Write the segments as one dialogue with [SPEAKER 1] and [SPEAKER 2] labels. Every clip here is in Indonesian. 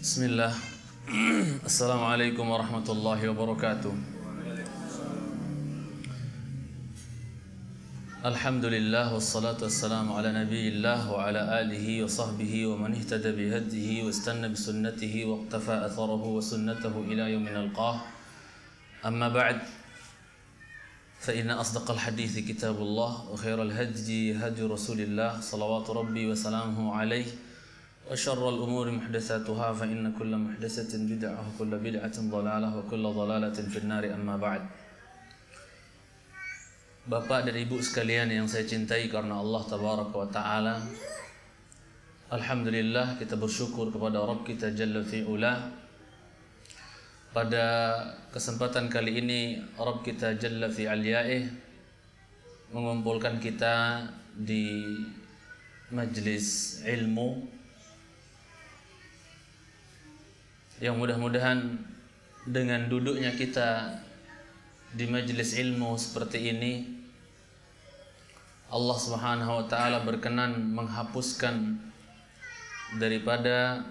[SPEAKER 1] Bismillah. Assalamualaikum warahmatullahi wabarakatuh. Alhamdulillah wassalatu wassalamu ala nabiyillah wa ala alihi wa sahbihi wa man ihtada bihadihi wa istanna bisunnatihi wa iqtafa atharahu wa sunnatahu ila yawmin alqah. Amma ba'd. Fa inna asdaqal hadithi kitabullah wa khairal hadi hadi Rasulillah salawatu rabbi wa salamuhu alaihi. Wa syarrul umuri muhdatsatuha fa inna kulla muhdatsatin bid'ah wa kulla bid'atin dhalalah wa kulla dhalalatin fin nari. Amma ba'd. Bapak dan Ibu sekalian yang saya cintai karena Allah Tabaraka wa Ta'ala, alhamdulillah kita bersyukur kepada Rabb kita Jalla fi'ula. Pada kesempatan kali ini Rabb kita Jalla fi'aliya'ih mengumpulkan kita di majlis ilmu yang mudah-mudahan dengan duduknya kita di majelis ilmu seperti ini, Allah Subhanahu wa Ta'ala berkenan menghapuskan daripada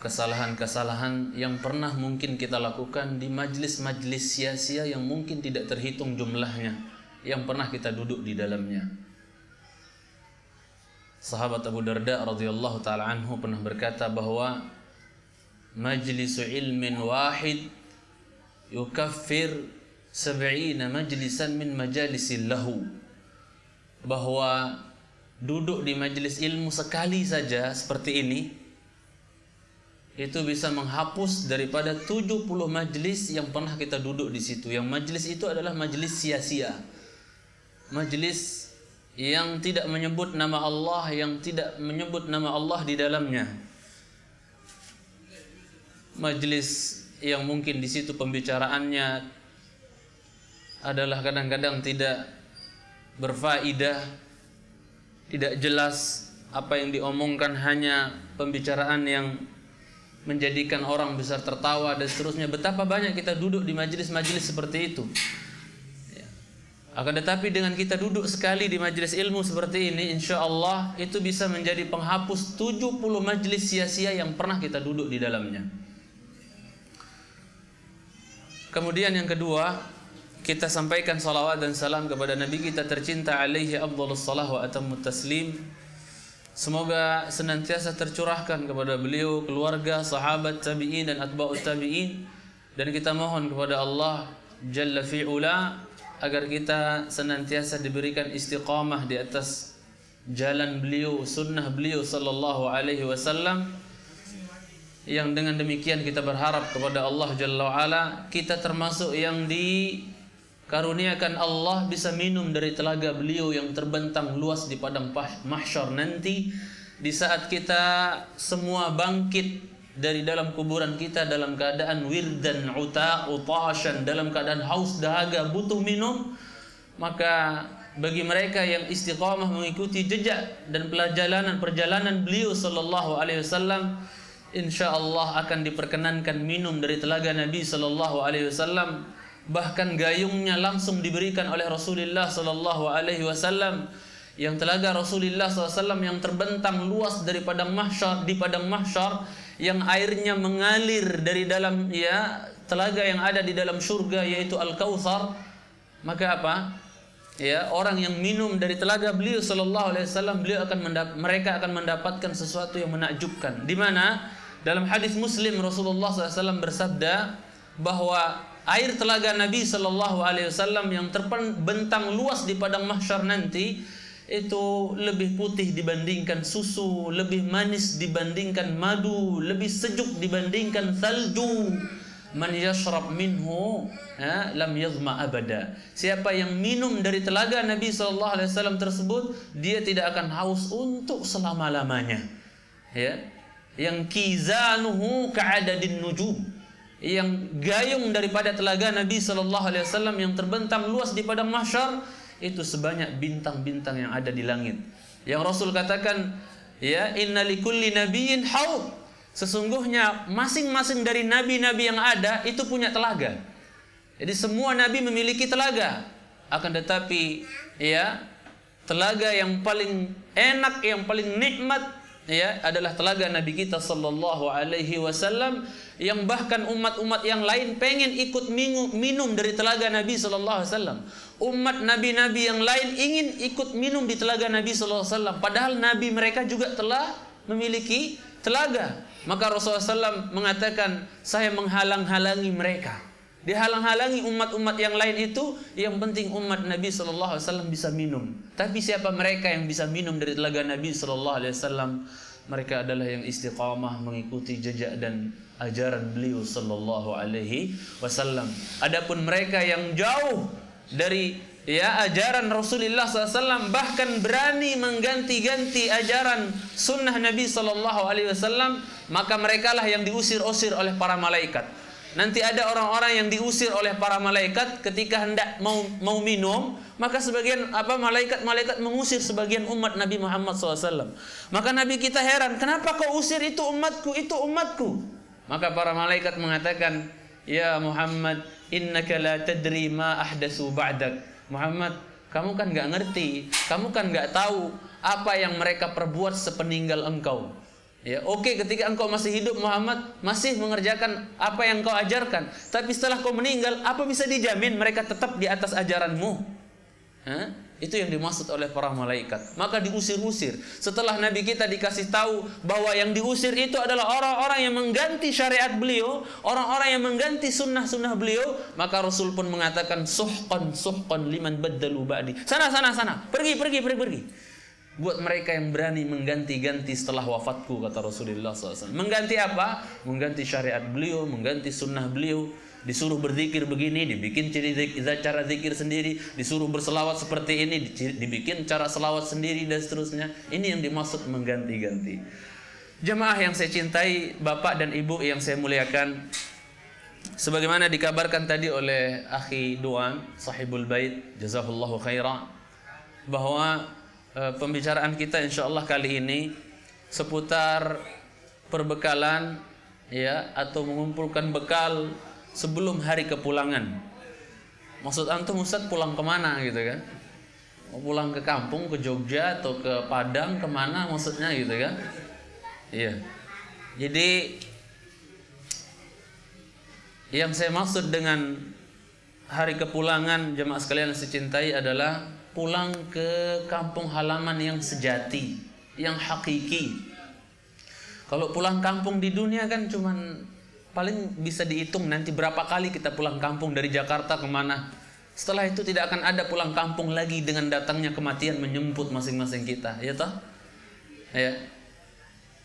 [SPEAKER 1] kesalahan-kesalahan yang pernah mungkin kita lakukan di majelis-majelis sia-sia yang mungkin tidak terhitung jumlahnya yang pernah kita duduk di dalamnya. Sahabat Abu Darda radhiyallahu ta'ala anhu pernah berkata bahwa majlisu ilmin wahid yukaffir 70 majlisan min majalisil lahu, bahwa duduk di majlis ilmu sekali saja seperti ini itu bisa menghapus daripada 70 majlis yang pernah kita duduk di situ. Yang majlis itu adalah majlis sia-sia, majlis yang tidak menyebut nama Allah, yang tidak menyebut nama Allah di dalamnya, majlis yang mungkin di situ pembicaraannya adalah kadang-kadang tidak berfaedah, tidak jelas apa yang diomongkan, hanya pembicaraan yang menjadikan orang besar tertawa dan seterusnya. Betapa banyak kita duduk di majelis-majelis seperti itu. Akan tetapi dengan kita duduk sekali di majelis ilmu seperti ini, insya Allah itu bisa menjadi penghapus 70 majelis sia-sia yang pernah kita duduk di dalamnya. Kemudian yang kedua, kita sampaikan salawat dan salam kepada Nabi kita tercinta alaihi afdhalus salah wa atammut taslim. Semoga senantiasa tercurahkan kepada beliau, keluarga, sahabat, tabi'in dan atba'ut tabi'in. Dan kita mohon kepada Allah Jalla fi'ula agar kita senantiasa diberikan istiqamah di atas jalan beliau, sunnah beliau sallallahu alaihi wasallam. Yang dengan demikian kita berharap kepada Allah Jalla wa'ala, kita termasuk yang dikaruniakan Allah bisa minum dari telaga beliau yang terbentang luas di padang mahsyar nanti, di saat kita semua bangkit dari dalam kuburan kita dalam keadaan wirdan utashan, dalam keadaan haus dahaga butuh minum. Maka bagi mereka yang istiqamah mengikuti jejak dan perjalanan beliau sallallahu alaihi wasallam, insyaallah akan diperkenankan minum dari telaga Nabi sallallahu alaihi wasallam. Bahkan gayungnya langsung diberikan oleh Rasulullah sallallahu alaihi wasallam, yang telaga Rasulullah SAW yang terbentang luas dari padang mahsyar, di padang mahsyar, yang airnya mengalir dari dalam telaga yang ada di dalam surga, yaitu Al-Kautsar. Maka apa? Orang yang minum dari telaga beliau sallallahu alaihi wasallam, mereka akan mendapatkan sesuatu yang menakjubkan. Di mana dalam hadis Muslim Rasulullah SAW bersabda bahwa air telaga Nabi sallallahu alaihi wasallam yang terbentang luas di padang mahsyar nanti itu lebih putih dibandingkan susu, lebih manis dibandingkan madu, lebih sejuk dibandingkan salju. Man yashrab minhu lam yazma abada. Siapa yang minum dari telaga Nabi sallallahu alaihi wasallam tersebut, dia tidak akan haus untuk selama-lamanya. Yang kizanuhu ka'adadin nujum, yang gayung daripada telaga Nabi sallallahu alaihi wasallam yang terbentang luas di padang mahsyar itu sebanyak bintang-bintang yang ada di langit. Yang Rasul katakan, inna likulli nabiyyin haud. Sesungguhnya masing-masing dari nabi-nabi yang ada itu punya telaga. Jadi semua nabi memiliki telaga. Akan tetapi telaga yang paling enak, yang paling nikmat, ya adalah telaga Nabi kita sallallahu alaihi wasallam, yang bahkan umat-umat yang lain pengen ikut minum dari telaga Nabi sallallahu alaihi wasallam. Umat nabi-nabi yang lain ingin ikut minum di telaga Nabi sallallahu alaihi wasallam, padahal nabi mereka juga telah memiliki telaga. Maka Rasulullah SAW mengatakan, saya menghalang-halangi mereka. Dihalang-halangi umat-umat yang lain itu, yang penting umat Nabi SAW bisa minum. Tapi siapa mereka yang bisa minum dari telaga Nabi SAW? Mereka adalah yang istiqamah mengikuti jejak dan ajaran beliau SAW. Adapun mereka yang jauh dari ajaran Rasulullah SAW, bahkan berani mengganti-ganti ajaran sunnah Nabi SAW, maka merekalah yang diusir-usir oleh para malaikat. Nanti ada orang-orang yang diusir oleh para malaikat ketika hendak mau minum, maka sebagian malaikat mengusir sebagian umat Nabi Muhammad SAW. Maka Nabi kita heran, kenapa kau usir itu umatku, itu umatku? Maka para malaikat mengatakan, ya Muhammad, innaka la tadri ma ahdatsu ba'dak. Muhammad, kamu kan nggak ngerti, kamu kan nggak tahu apa yang mereka perbuat sepeninggal engkau. Ya, oke, ketika engkau masih hidup Muhammad, masih mengerjakan apa yang kau ajarkan. Tapi setelah kau meninggal, apa bisa dijamin mereka tetap di atas ajaranmu? Itu yang dimaksud oleh para malaikat. Maka diusir-usir. Setelah Nabi kita dikasih tahu bahwa yang diusir itu adalah orang-orang yang mengganti syariat beliau, orang-orang yang mengganti sunnah-sunnah beliau, maka Rasul pun mengatakan, suhqan liman baddalu ba'di. Sana, pergi. Buat mereka yang berani mengganti-ganti setelah wafatku, kata Rasulullah SAW. Mengganti apa? Mengganti syariat beliau, mengganti sunnah beliau. Disuruh berzikir begini, dibikin cara zikir sendiri. Disuruh berselawat seperti ini, dibikin cara selawat sendiri, dan seterusnya. Ini yang dimaksud mengganti-ganti. Jemaah yang saya cintai, bapak dan ibu yang saya muliakan, sebagaimana dikabarkan tadi oleh Akhi Duan, sahibul bait, jazahullahu khaira, bahwa pembicaraan kita insyaallah kali ini seputar perbekalan, ya, atau mengumpulkan bekal sebelum hari kepulangan. Maksud antum, Ustaz, pulang kemana gitu kan? Mau pulang ke kampung, ke Jogja atau ke Padang, kemana maksudnya gitu kan? Iya. Jadi yang saya maksud dengan hari kepulangan, jemaah sekalian yang saya cintai, adalah pulang ke kampung halaman yang sejati, yang hakiki. Kalau pulang kampung di dunia kan cuman paling bisa dihitung nanti berapa kali kita pulang kampung dari Jakarta kemana. Setelah itu tidak akan ada pulang kampung lagi dengan datangnya kematian menjemput masing-masing kita, ya toh? Ya.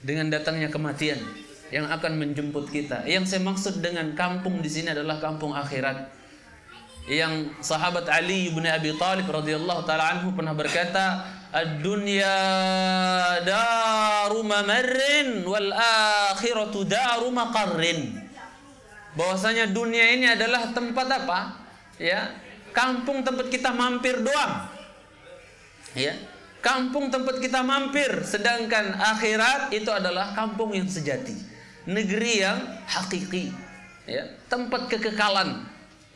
[SPEAKER 1] Dengan datangnya kematian yang akan menjemput kita. Yang saya maksud dengan kampung di sini adalah kampung akhirat. Yang sahabat Ali bin Abi Thalib radhiyallahu taala anhu pernah berkata, ad-dunya daru mamarrin wal akhiratu daru maqarrin. Bahwasanya dunia ini adalah tempat apa? Ya, kampung tempat kita mampir doang. Ya, kampung tempat kita mampir, sedangkan akhirat itu adalah kampung yang sejati, negeri yang hakiki, ya, tempat kekekalan,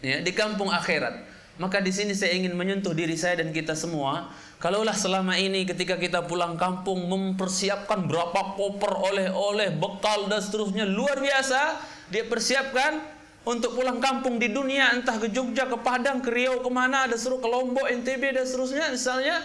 [SPEAKER 1] ya, di kampung akhirat. Maka di sini saya ingin menyentuh diri saya dan kita semua. Kalaulah selama ini ketika kita pulang kampung mempersiapkan berapa koper oleh-oleh, bekal dan seterusnya luar biasa dia persiapkan untuk pulang kampung di dunia, entah ke Jogja, ke Padang, ke Riau, kemana, ada seru ke Lombok, NTB dan seterusnya misalnya.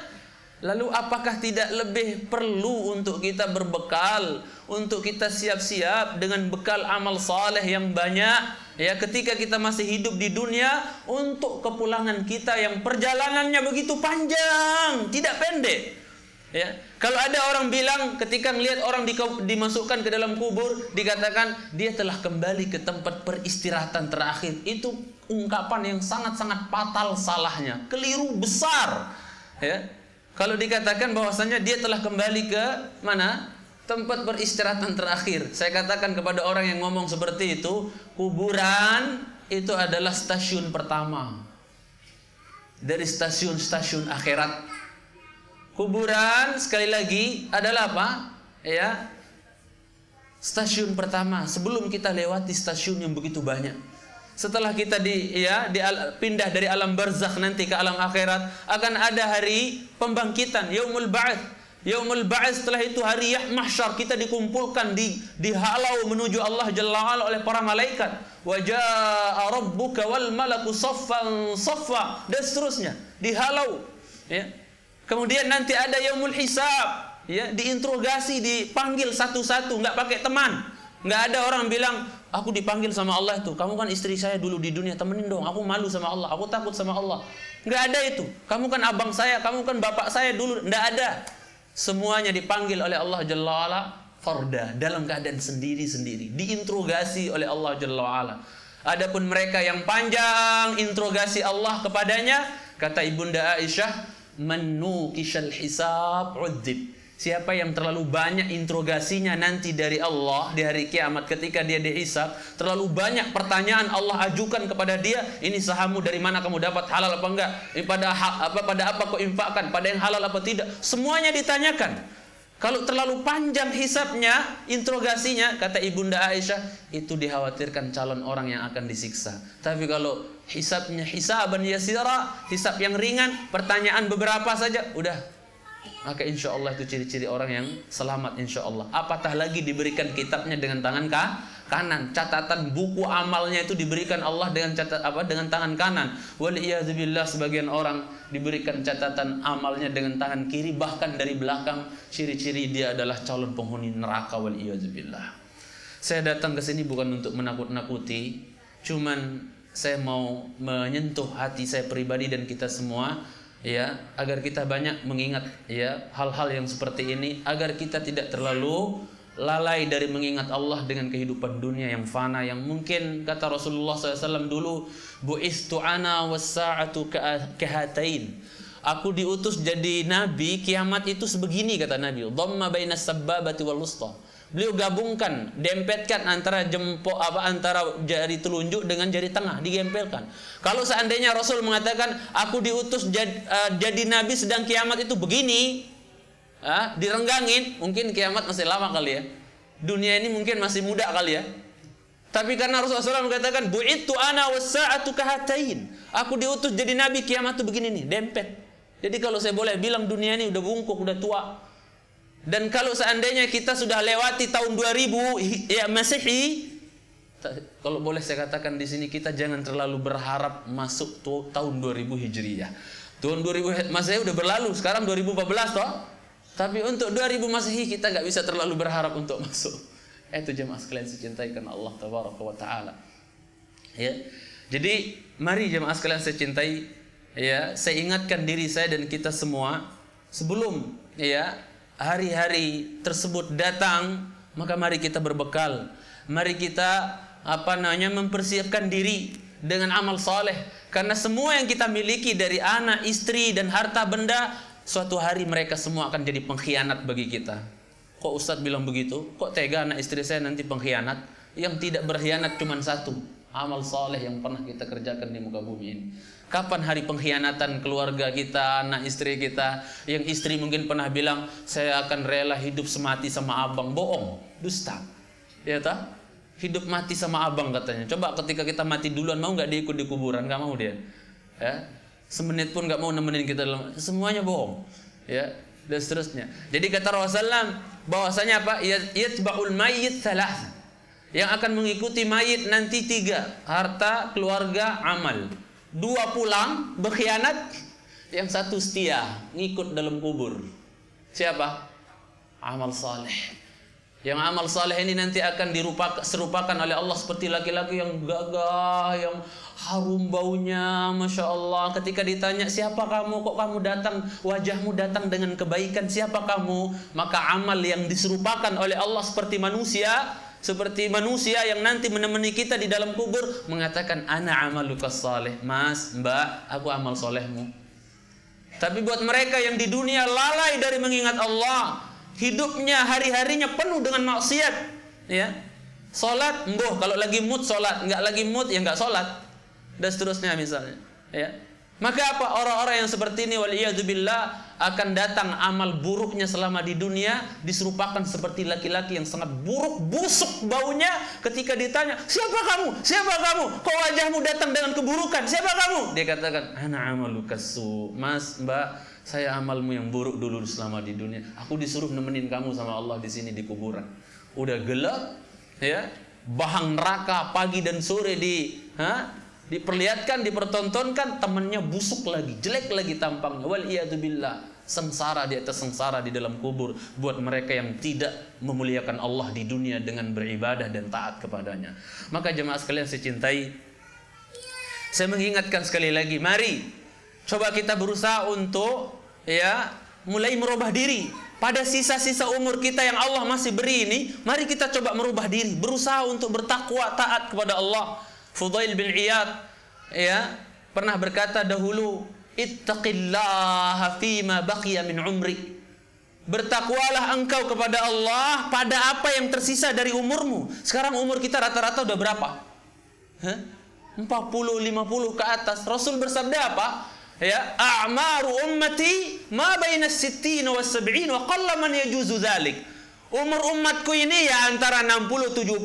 [SPEAKER 1] Lalu apakah tidak lebih perlu untuk kita berbekal, untuk kita siap-siap dengan bekal amal saleh yang banyak, ya, ketika kita masih hidup di dunia, untuk kepulangan kita yang perjalanannya begitu panjang, tidak pendek. Ya, kalau ada orang bilang ketika melihat orang dimasukkan ke dalam kubur, dikatakan dia telah kembali ke tempat peristirahatan terakhir, itu ungkapan yang sangat-sangat fatal salahnya, keliru besar. Ya. Kalau dikatakan bahwasanya dia telah kembali ke mana? Tempat peristirahatan terakhir. Saya katakan kepada orang yang ngomong seperti itu, kuburan itu adalah stasiun pertama dari stasiun-stasiun akhirat. Kuburan sekali lagi adalah apa? Ya, stasiun pertama sebelum kita lewati stasiun yang begitu banyak. Setelah kita pindah dari alam barzakh nanti ke alam akhirat, akan ada hari pembangkitan, yaumul ba'ats, Yaumul Ba'ats, setelah itu hari mahsyar, kita dikumpulkan, dihalau menuju Allah Jalla wa'ala oleh para malaikat. Wa jaa rabbuka wal malaku saffan saffa, dan seterusnya, dihalau, ya. Kemudian nanti ada yaumul hisab, ya, diinterogasi, dipanggil satu-satu, nggak pakai teman. Nggak ada orang bilang, aku dipanggil sama Allah itu, kamu kan istri saya dulu di dunia, temenin dong, aku malu sama Allah, aku takut sama Allah. Nggak ada itu. Kamu kan abang saya, kamu kan bapak saya dulu. Nggak ada. Semuanya dipanggil oleh Allah Jalla wa'ala farda, dalam keadaan sendiri-sendiri, diinterogasi oleh Allah Jalla wa'ala. Adapun mereka yang panjang interogasi Allah kepadanya, kata Ibunda Aisyah, man nuqishal hisab udzib. Siapa yang terlalu banyak interogasinya nanti dari Allah di hari kiamat ketika dia dihisab, terlalu banyak pertanyaan Allah ajukan kepada dia, ini sahammu dari mana kamu dapat, halal apa enggak, pada apa kau infakkan, pada yang halal apa tidak, semuanya ditanyakan. Kalau terlalu panjang hisabnya, interogasinya, kata Ibunda Aisyah, itu dikhawatirkan calon orang yang akan disiksa. Tapi kalau hisabnya hisaban yasira, hisab yang ringan, pertanyaan beberapa saja, udah, maka insya Allah itu ciri-ciri orang yang selamat, insya Allah. Apatah lagi diberikan kitabnya dengan tangan kanan, catatan buku amalnya itu diberikan Allah dengan dengan tangan kanan. Waliyadzubillah, sebagian orang diberikan catatan amalnya dengan tangan kiri, bahkan dari belakang. Ciri-ciri dia adalah calon penghuni neraka, waliyadzubillah. Saya datang ke sini bukan untuk menakut-nakuti, cuman saya mau menyentuh hati saya pribadi dan kita semua, ya, agar kita banyak mengingat, ya, hal-hal yang seperti ini, agar kita tidak terlalu lalai dari mengingat Allah dengan kehidupan dunia yang fana, yang mungkin kata Rasulullah SAW dulu, bu'istu ana was-sa'atu kahatain. Aku diutus jadi nabi, kiamat itu sebegini, kata Nabi. Dhamma bainas sabbabati wal wusta. Beliau gabungkan, dempetkan antara antara jari telunjuk dengan jari tengah, digempelkan. Kalau seandainya Rasul mengatakan aku diutus jadi nabi sedang kiamat itu begini, direnggangin, mungkin kiamat masih lama kali ya. Dunia ini mungkin masih muda kali ya. Tapi karena Rasulullah SAW mengatakan bu'ittu ana was-sa'atu kahatain. Aku diutus jadi nabi, kiamat itu begini nih, dempet. Jadi kalau saya boleh bilang, dunia ini udah bungkuk, udah tua. Dan kalau seandainya kita sudah lewati tahun 2000 ya Masehi, kalau boleh saya katakan di sini, kita jangan terlalu berharap masuk tahun 2000 Hijriyah. Tahun 2000 Masehi udah berlalu, sekarang 2014 toh. Tapi untuk 2000 Masehi kita nggak bisa terlalu berharap untuk masuk. Itu jemaah sekalian saya karena Allah Tabaraka wa Ta'ala. Ya. Jadi mari jemaah sekalian saya cintai, ya, saya ingatkan diri saya dan kita semua sebelum, ya, hari-hari tersebut datang, maka mari kita berbekal. Mari kita mempersiapkan diri dengan amal saleh, karena semua yang kita miliki dari anak, istri dan harta benda, suatu hari mereka semua akan jadi pengkhianat bagi kita. Kok Ustadz bilang begitu? Kok tega anak istri saya nanti pengkhianat? Yang tidak berkhianat cuma satu, amal saleh yang pernah kita kerjakan di muka bumi ini. Kapan hari pengkhianatan keluarga kita, anak istri kita? Yang istri mungkin pernah bilang, saya akan rela hidup semati sama abang. Bohong, dusta. Ya tak? Hidup mati sama abang katanya. Coba ketika kita mati duluan, mau nggak diikut di kuburan? Nggak mau dia. Ya, semenit pun nggak mau nemenin kita dalam. Semuanya bohong. Ya, dan seterusnya. Jadi kata Rasulullah bahwasanya apa? Yatba'ul mayyit thalath. Yang akan mengikuti mayit nanti 3, harta, keluarga, amal. 2 pulang berkhianat, yang 1 setia ngikut dalam kubur. Siapa? Amal saleh. Yang amal saleh ini nanti akan serupakan oleh Allah seperti laki-laki yang gagah, yang harum baunya, Masya Allah. Ketika ditanya, siapa kamu? Kok kamu datang? Wajahmu datang dengan kebaikan. Siapa kamu? Maka amal yang diserupakan oleh Allah seperti manusia yang nanti menemani kita di dalam kubur, mengatakan ana amalukas saleh. Mas, mbak, aku amal solehmu. Tapi buat mereka yang di dunia lalai dari mengingat Allah, hidupnya hari-harinya penuh dengan maksiat, ya. Salat, kalau lagi mood salat, enggak lagi mood ya enggak salat, dan seterusnya misalnya, ya. Maka apa, orang-orang yang seperti ini waliyadzubillah akan datang amal buruknya selama di dunia diserupakan seperti laki-laki yang sangat buruk, busuk baunya. Ketika ditanya, siapa kamu? Siapa kamu? Kok wajahmu datang dengan keburukan? Siapa kamu? Dia katakan, ana amalukas su. Mas, mbak, Saya amalmu yang buruk dulu selama di dunia. Aku disuruh nemenin kamu sama Allah di sini di kuburan. Udah gelap, ya, bahang neraka pagi dan sore diperlihatkan, dipertontonkan, temannya busuk lagi, jelek lagi tampangnya. Wal iyadu billah, sengsara di atas sengsara di dalam kubur buat mereka yang tidak memuliakan Allah di dunia dengan beribadah dan taat kepadanya. Maka jemaah sekalian saya cintai, saya mengingatkan sekali lagi, mari coba kita berusaha untuk mulai merubah diri. Pada sisa-sisa umur kita yang Allah masih beri ini, mari kita coba merubah diri, berusaha untuk bertakwa, taat kepada Allah. Fudail bin Iyad pernah berkata dahulu, ittaqillaha fima baqiya min umri. Bertakwalah engkau kepada Allah pada apa yang tersisa dari umurmu. Sekarang umur kita rata-rata udah berapa? 40, 50 ke atas. Rasul bersabda apa? A'maru ummati ma baina as-sittin wa as-sab'in wa qalla man yajuzu dzalik. Umur umatku ini antara 60 70,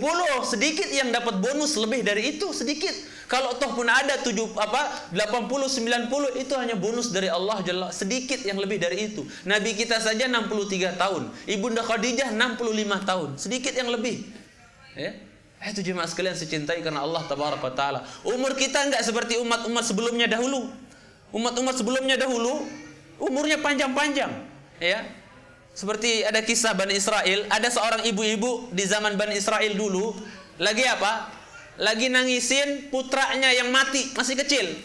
[SPEAKER 1] sedikit yang dapat bonus lebih dari itu, sedikit. Kalau toh pun ada 80 90 itu hanya bonus dari Allah Jalla, sedikit yang lebih dari itu. Nabi kita saja 63 tahun, Ibunda Khadijah 65 tahun, sedikit yang lebih. Itu jemaah sekalian saya cintai karena Allah Tabaraka Taala. Umur kita enggak seperti umat-umat sebelumnya dahulu. Umat-umat sebelumnya dahulu umurnya panjang-panjang, Seperti ada kisah Bani Israel, ada seorang ibu-ibu di zaman Bani Israel dulu lagi apa? Lagi nangisin putranya yang mati, masih kecil.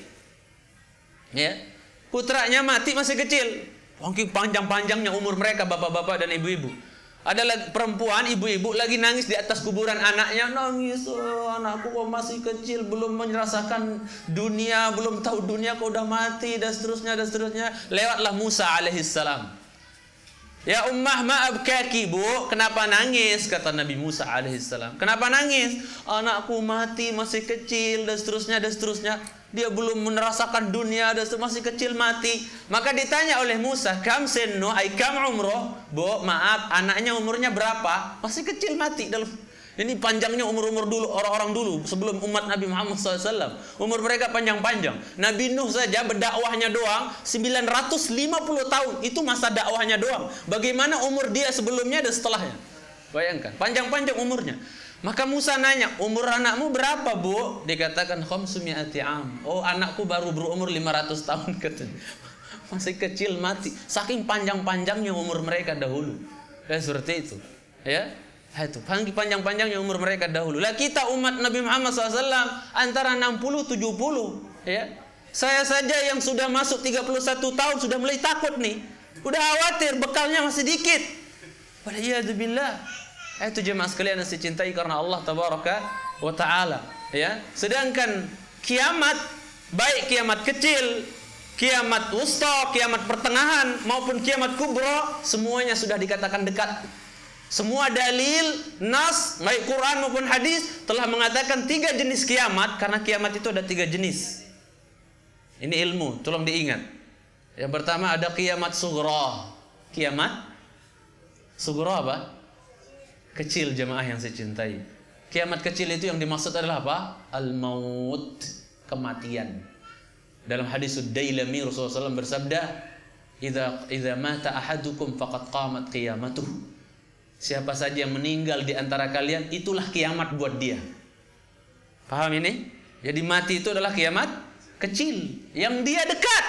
[SPEAKER 1] Putranya mati masih kecil. Mungkin panjang-panjangnya umur mereka bapak-bapak dan ibu-ibu. Ada perempuan, ibu-ibu lagi nangis di atas kuburan anaknya, nangis, anakku kok masih kecil, belum merasakan dunia, belum tahu dunia kok udah mati, dan seterusnya, dan seterusnya. Lewatlah Musa alaihissalam. Ya ummah ma'abkaki bu, kenapa nangis? Kata Nabi Musa alaihissalam. Kenapa nangis? Anakku mati, masih kecil, dan seterusnya, dan seterusnya. Dia belum merasakan dunia, dan masih kecil mati. Maka ditanya oleh Musa, kam senno, ay kam umroh? Bu, maaf, anaknya umurnya berapa? Masih kecil mati. Ini panjangnya umur-umur dulu, orang-orang dulu sebelum umat Nabi Muhammad SAW. Umur mereka panjang-panjang. Nabi Nuh saja berdakwahnya doang 950 tahun. Itu masa dakwahnya doang. Bagaimana umur dia sebelumnya dan setelahnya? Bayangkan, panjang-panjang umurnya. Maka Musa nanya, umur anakmu berapa bu? Dikatakan 500 am. Oh, anakku baru berumur 500 tahun katanya. Masih kecil mati. Saking panjang-panjangnya umur mereka dahulu. Seperti itu. Itu panjang-panjangnya umur mereka dahulu. Lah kita umat Nabi Muhammad SAW antara 60 70. Saya saja yang sudah masuk 31 tahun sudah mulai takut nih. Udah khawatir bekalnya masih dikit. Waliyadzubillah. Itu jemaah sekalian yang saya cintai karena Allah Tabaraka wa Ta'ala. Sedangkan kiamat, baik kiamat kecil, kiamat wusta, kiamat pertengahan maupun kiamat kubra, semuanya sudah dikatakan dekat. Semua dalil, nas, baik Quran maupun hadis telah mengatakan 3 jenis kiamat, karena kiamat itu ada 3 jenis. Ini ilmu, tolong diingat. Yang pertama ada kiamat sughra. Kiamat sughra apa? Kecil jemaah yang saya cintai. Kiamat kecil itu yang dimaksud adalah apa? Al-maut, kematian. Dalam hadis Dailami Rasulullah SAW bersabda, "Idza mata ahadukum faqad qamat qiyamatuh." Siapa saja yang meninggal di antara kalian, itulah kiamat buat dia. Paham ini? Jadi mati itu adalah kiamat kecil yang dia dekat.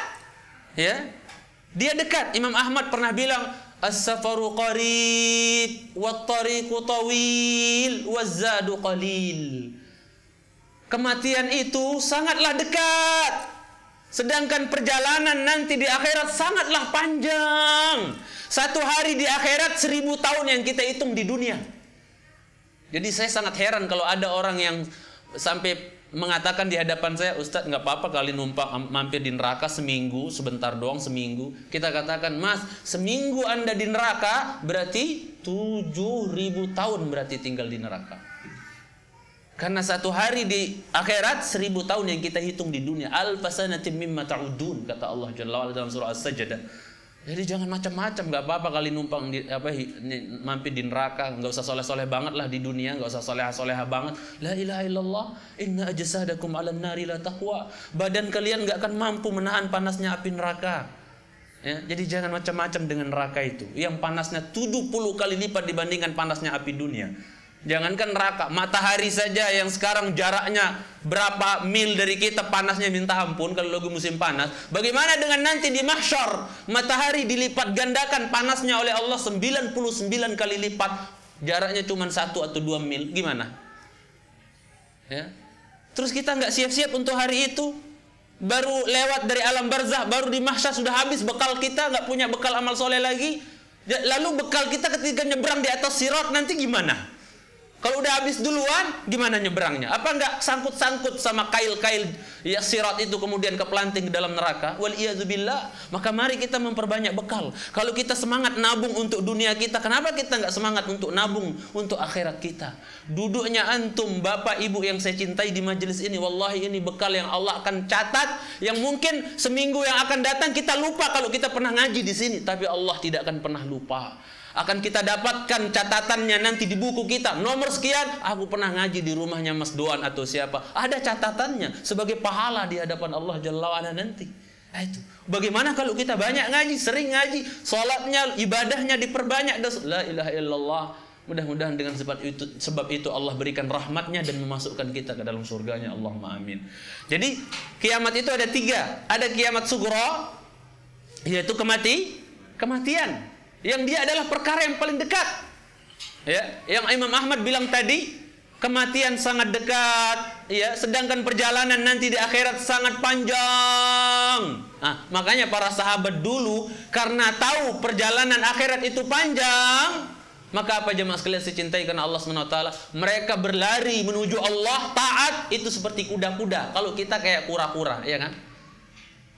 [SPEAKER 1] Dia dekat. Imam Ahmad pernah bilang, as-safaru qarib wat-tariqu tawil waz-zadu qalil. Kematian itu sangatlah dekat, sedangkan perjalanan nanti di akhirat sangatlah panjang. 1 hari di akhirat 1000 tahun yang kita hitung di dunia. Jadi saya sangat heran kalau ada orang yang sampai mengatakan di hadapan saya, Ustadz nggak apa-apa kali mampir di neraka seminggu, sebentar doang seminggu. Kita katakan, Mas, seminggu Anda di neraka berarti 7000 tahun berarti tinggal di neraka. Karena 1 hari di akhirat 1000 tahun yang kita hitung di dunia. Alfasanatim mimma ta'udun, kata Allah Jalla wa'ala dalam surah As-Sajdah. Jadi jangan macam-macam, nggak apa-apa kali mampir di neraka, nggak usah soleh-soleh banget lah di dunia, nggak usah soleha-soleha banget. La ilaha illallah, inna ajsadakum 'alan nari la taqwa. Badan kalian nggak akan mampu menahan panasnya api neraka. Ya, jadi jangan macam-macam dengan neraka itu. Yang panasnya 70 kali lipat dibandingkan panasnya api dunia. Jangankan neraka, matahari saja yang sekarang jaraknya berapa mil dari kita panasnya minta ampun kalau lagi musim panas. Bagaimana dengan nanti di mahsyar, matahari dilipat gandakan panasnya oleh Allah 99 kali lipat, jaraknya cuma 1 atau 2 mil. Gimana? Ya. Terus kita nggak siap-siap untuk hari itu. Baru lewat dari alam barzah, baru di mahsyar sudah habis bekal kita, nggak punya bekal amal soleh lagi. Lalu bekal kita ketika nyebrang di atas sirat nanti gimana? Kalau udah habis duluan, gimana nyebrangnya? Apa nggak sangkut-sangkut sama kail-kail ya sirat itu kemudian keplanting ke dalam neraka? Waliyadzubillah. Maka mari kita memperbanyak bekal. Kalau kita semangat nabung untuk dunia kita, kenapa kita nggak semangat untuk nabung untuk akhirat kita? Duduknya antum, bapak ibu yang saya cintai di majelis ini, wallahi ini bekal yang Allah akan catat, yang mungkin seminggu yang akan datang kita lupa kalau kita pernah ngaji di sini, tapi Allah tidak akan pernah lupa. Akan kita dapatkan catatannya nanti di buku kita. Nomor sekian, aku pernah ngaji di rumahnya Mas Doan atau siapa. Ada catatannya sebagai pahala di hadapan Allah Jalla wa'ala nanti. Nah, itu. Bagaimana kalau kita banyak ngaji, sering ngaji, sholatnya, ibadahnya diperbanyak. La ilaha illallah. Mudah-mudahan dengan sebab itu Allah berikan rahmatnya dan memasukkan kita ke dalam surganya. Allahumma amin. Jadi kiamat itu ada 3. Ada kiamat sugro, yaitu kematian. Yang dia adalah perkara yang paling dekat. Ya, yang Imam Ahmad bilang tadi, kematian sangat dekat, ya, sedangkan perjalanan nanti di akhirat sangat panjang. Nah, makanya para sahabat dulu karena tahu perjalanan akhirat itu panjang, maka apa jemaah sekalian saya cintai karena Allah SWT, mereka berlari menuju Allah, taat itu seperti kuda-kuda. Kalau kita kayak kura-kura, ya kan?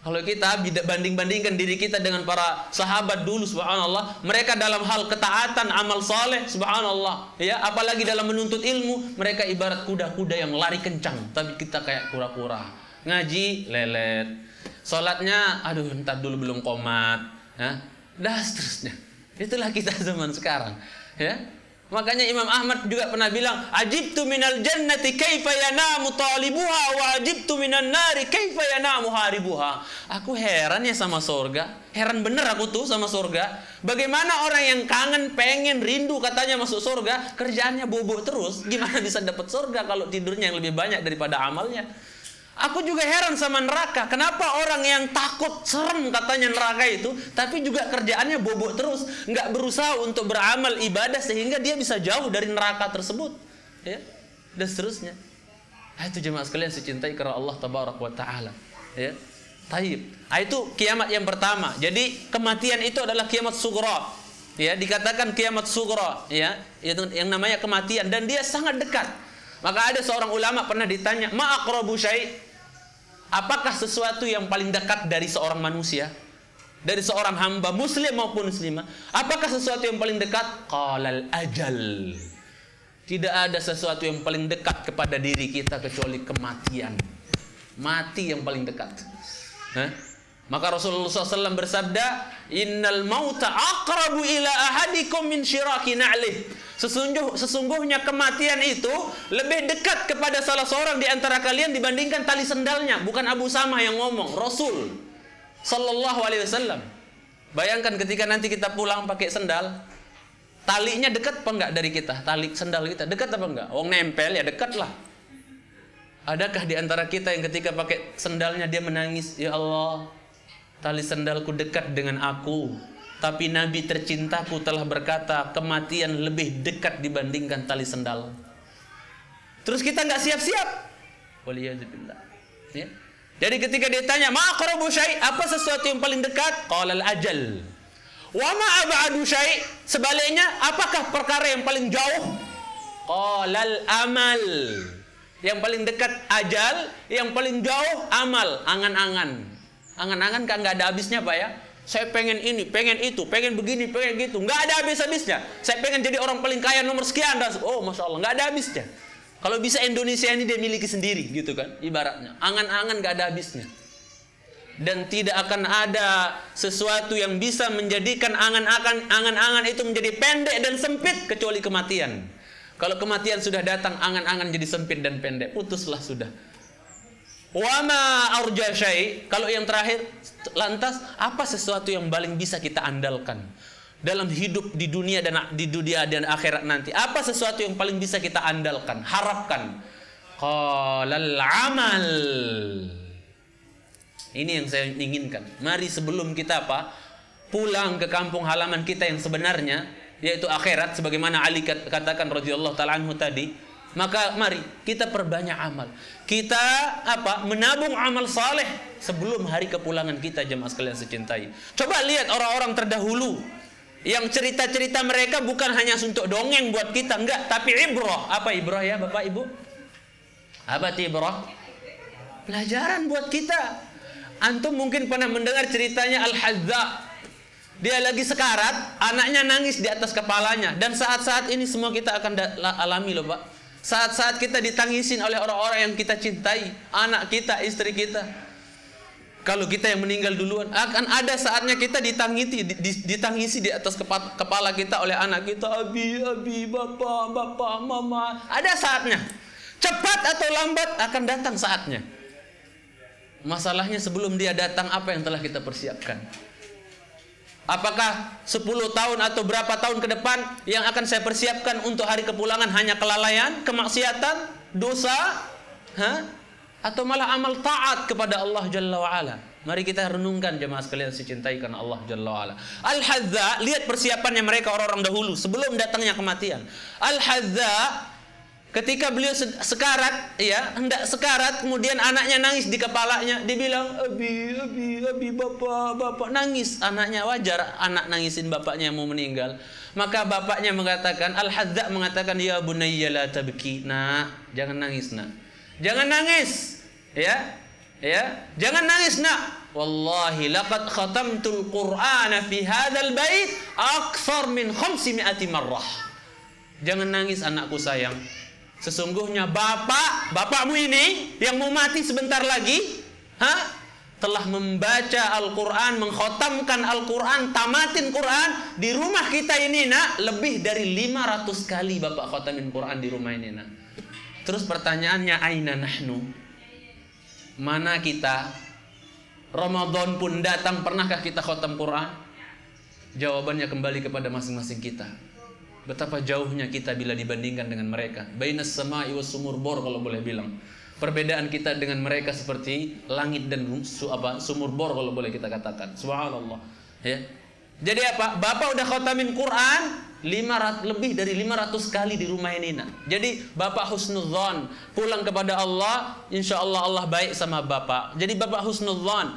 [SPEAKER 1] Kalau kita banding-bandingkan diri kita dengan para sahabat dulu, subhanallah, mereka dalam hal ketaatan, amal saleh, subhanallah, ya, apalagi dalam menuntut ilmu, mereka ibarat kuda-kuda yang lari kencang, tapi kita kayak kura-kura. Ngaji lelet, sholatnya, aduh, ntar dulu belum qomat, ya, dah seterusnya. Itulah kita zaman sekarang, ya. Makanya Imam Ahmad juga pernah bilang, ajibtu minal jannati kaifa yanamu talibuha wa ajibtu minan nari kaifa yanamu haribuha. Aku heran ya sama surga. Heran bener aku tuh sama surga. Bagaimana orang yang kangen, pengen, rindu katanya masuk surga, kerjaannya bobo terus. Gimana bisa dapat surga kalau tidurnya yang lebih banyak daripada amalnya? Aku juga heran sama neraka. Kenapa orang yang takut, serem katanya neraka itu, tapi juga kerjaannya bobo terus, nggak berusaha untuk beramal ibadah sehingga dia bisa jauh dari neraka tersebut, ya, dan seterusnya. Itu jemaah sekalian saya cintai karena Allah Tabaraka wa Taala, ya. Taib. Itu kiamat yang pertama. Jadi kematian itu adalah kiamat sughra, ya, dikatakan kiamat sughra, ya, itu yang namanya kematian dan dia sangat dekat. Maka ada seorang ulama pernah ditanya, ma aqrabu syai', apakah sesuatu yang paling dekat dari seorang manusia, dari seorang hamba muslim maupun muslimah, apakah sesuatu yang paling dekat? Qalal ajal. Tidak ada sesuatu yang paling dekat kepada diri kita kecuali kematian. Mati yang paling dekat. Maka Rasulullah SAW bersabda, innal mauta aqrabu ila ahadikum min syiraki na'lih. Sesungguhnya kematian itu lebih dekat kepada salah seorang di antara kalian dibandingkan tali sendalnya. Bukan Abu Samah yang ngomong, Rasul Sallallahu Alaihi Wasallam. Bayangkan ketika nanti kita pulang pakai sendal, talinya dekat apa enggak dari kita? Tali sendal kita dekat apa enggak? Wong nempel ya dekat lah. Adakah di antara kita yang ketika pakai sendalnya dia menangis, ya Allah, tali sendalku dekat dengan aku, tapi Nabi tercintaku telah berkata kematian lebih dekat dibandingkan tali sendal. Terus kita nggak siap-siap. Waliyadzubillah. Ya. Jadi ketika ditanya, ma aqrabu syai', apa sesuatu yang paling dekat? Qalal ajal. Wa ma ab'adu syai', sebaliknya, apakah perkara yang paling jauh? Qalal amal. Yang paling dekat ajal, yang paling jauh amal, angan-angan. Angan-angan kan nggak ada habisnya, Pak, ya. Saya pengen ini, pengen itu, pengen begini, pengen gitu. Nggak ada habis-habisnya. Saya pengen jadi orang paling kaya nomor sekian. Oh, Masya Allah, nggak ada habisnya. Kalau bisa Indonesia ini dia miliki sendiri, gitu kan, ibaratnya. Angan-angan nggak ada habisnya. Dan tidak akan ada sesuatu yang bisa menjadikan angan-angan itu menjadi pendek dan sempit kecuali kematian. Kalau kematian sudah datang, angan-angan jadi sempit dan pendek. Putuslah sudah. Wa ma arja syai'. Kalau yang terakhir, lantas apa sesuatu yang paling bisa kita andalkan dalam hidup di dunia dan akhirat nanti? Apa sesuatu yang paling bisa kita andalkan, harapkan? Qalal amal. Ini yang saya inginkan. Mari sebelum kita pulang ke kampung halaman kita yang sebenarnya, yaitu akhirat, sebagaimana Ali katakan radhiyallahu ta'ala anhu tadi, maka mari kita perbanyak amal. Kita menabung amal saleh sebelum hari kepulangan kita, jemaah sekalian secintai. Coba lihat orang-orang terdahulu yang cerita-cerita mereka bukan hanya untuk dongeng buat kita, enggak, tapi ibrah. Apa ibrah ya Bapak Ibu? Apa itu ibrah? Pelajaran buat kita. Antum mungkin pernah mendengar ceritanya Al-Hadza. Dia lagi sekarat, anaknya nangis di atas kepalanya. Dan saat-saat ini semua kita akan alami loh Pak. Saat-saat kita ditangisin oleh orang-orang yang kita cintai, anak kita, istri kita. Kalau kita yang meninggal duluan, akan ada saatnya kita ditangisi di atas kepala kita oleh anak kita. Abi, bapak, mama. Ada saatnya. Cepat atau lambat akan datang saatnya. Masalahnya sebelum dia datang, apa yang telah kita persiapkan? Apakah 10 tahun atau berapa tahun ke depan yang akan saya persiapkan untuk hari kepulangan hanya kelalaian, kemaksiatan, dosa, atau malah amal taat kepada Allah Jalla wa'ala? Mari kita renungkan jemaah sekalian dicintai karena Allah Jalla wa'ala. Al-Hadza, lihat persiapannya mereka orang-orang dahulu sebelum datangnya kematian. Al-Hadza ketika beliau sekarat, hendak sekarat, kemudian anaknya nangis di kepalanya. Dia bilang, abi, bapak, nangis. Anaknya, wajar anak nangisin bapaknya yang mau meninggal. Maka bapaknya mengatakan, Al-Hadza mengatakan, ya bunayya la tabki. Nak, jangan nangis, nak. Jangan nangis. Jangan nangis, nak. Wallahi laqad khatamtul Qur'ana fi hadzal bait aktsar min 500 marrah. Jangan nangis anakku sayang. Sesungguhnya bapakmu ini yang mau mati sebentar lagi, telah membaca Al-Quran, mengkhatamkan Al-Quran, tamatin Quran di rumah kita ini, nak. Lebih dari 500 kali bapak khatamin Quran di rumah ini, nak. Terus pertanyaannya, aina nahnu? Mana kita? Ramadan pun datang, pernahkah kita khatam Quran? Jawabannya kembali kepada masing-masing kita. Betapa jauhnya kita bila dibandingkan dengan mereka. Bainas sama'i was sumur bor, kalau boleh bilang. Perbedaan kita dengan mereka seperti langit dan sumur bor, kalau boleh kita katakan. Subhanallah. Ya. Jadi Bapak udah khatamin Quran lebih dari 500 kali di rumah ini, nak. Jadi Bapak husnudzon, pulang kepada Allah, insya Allah Allah baik sama Bapak. Jadi Bapak husnudzon,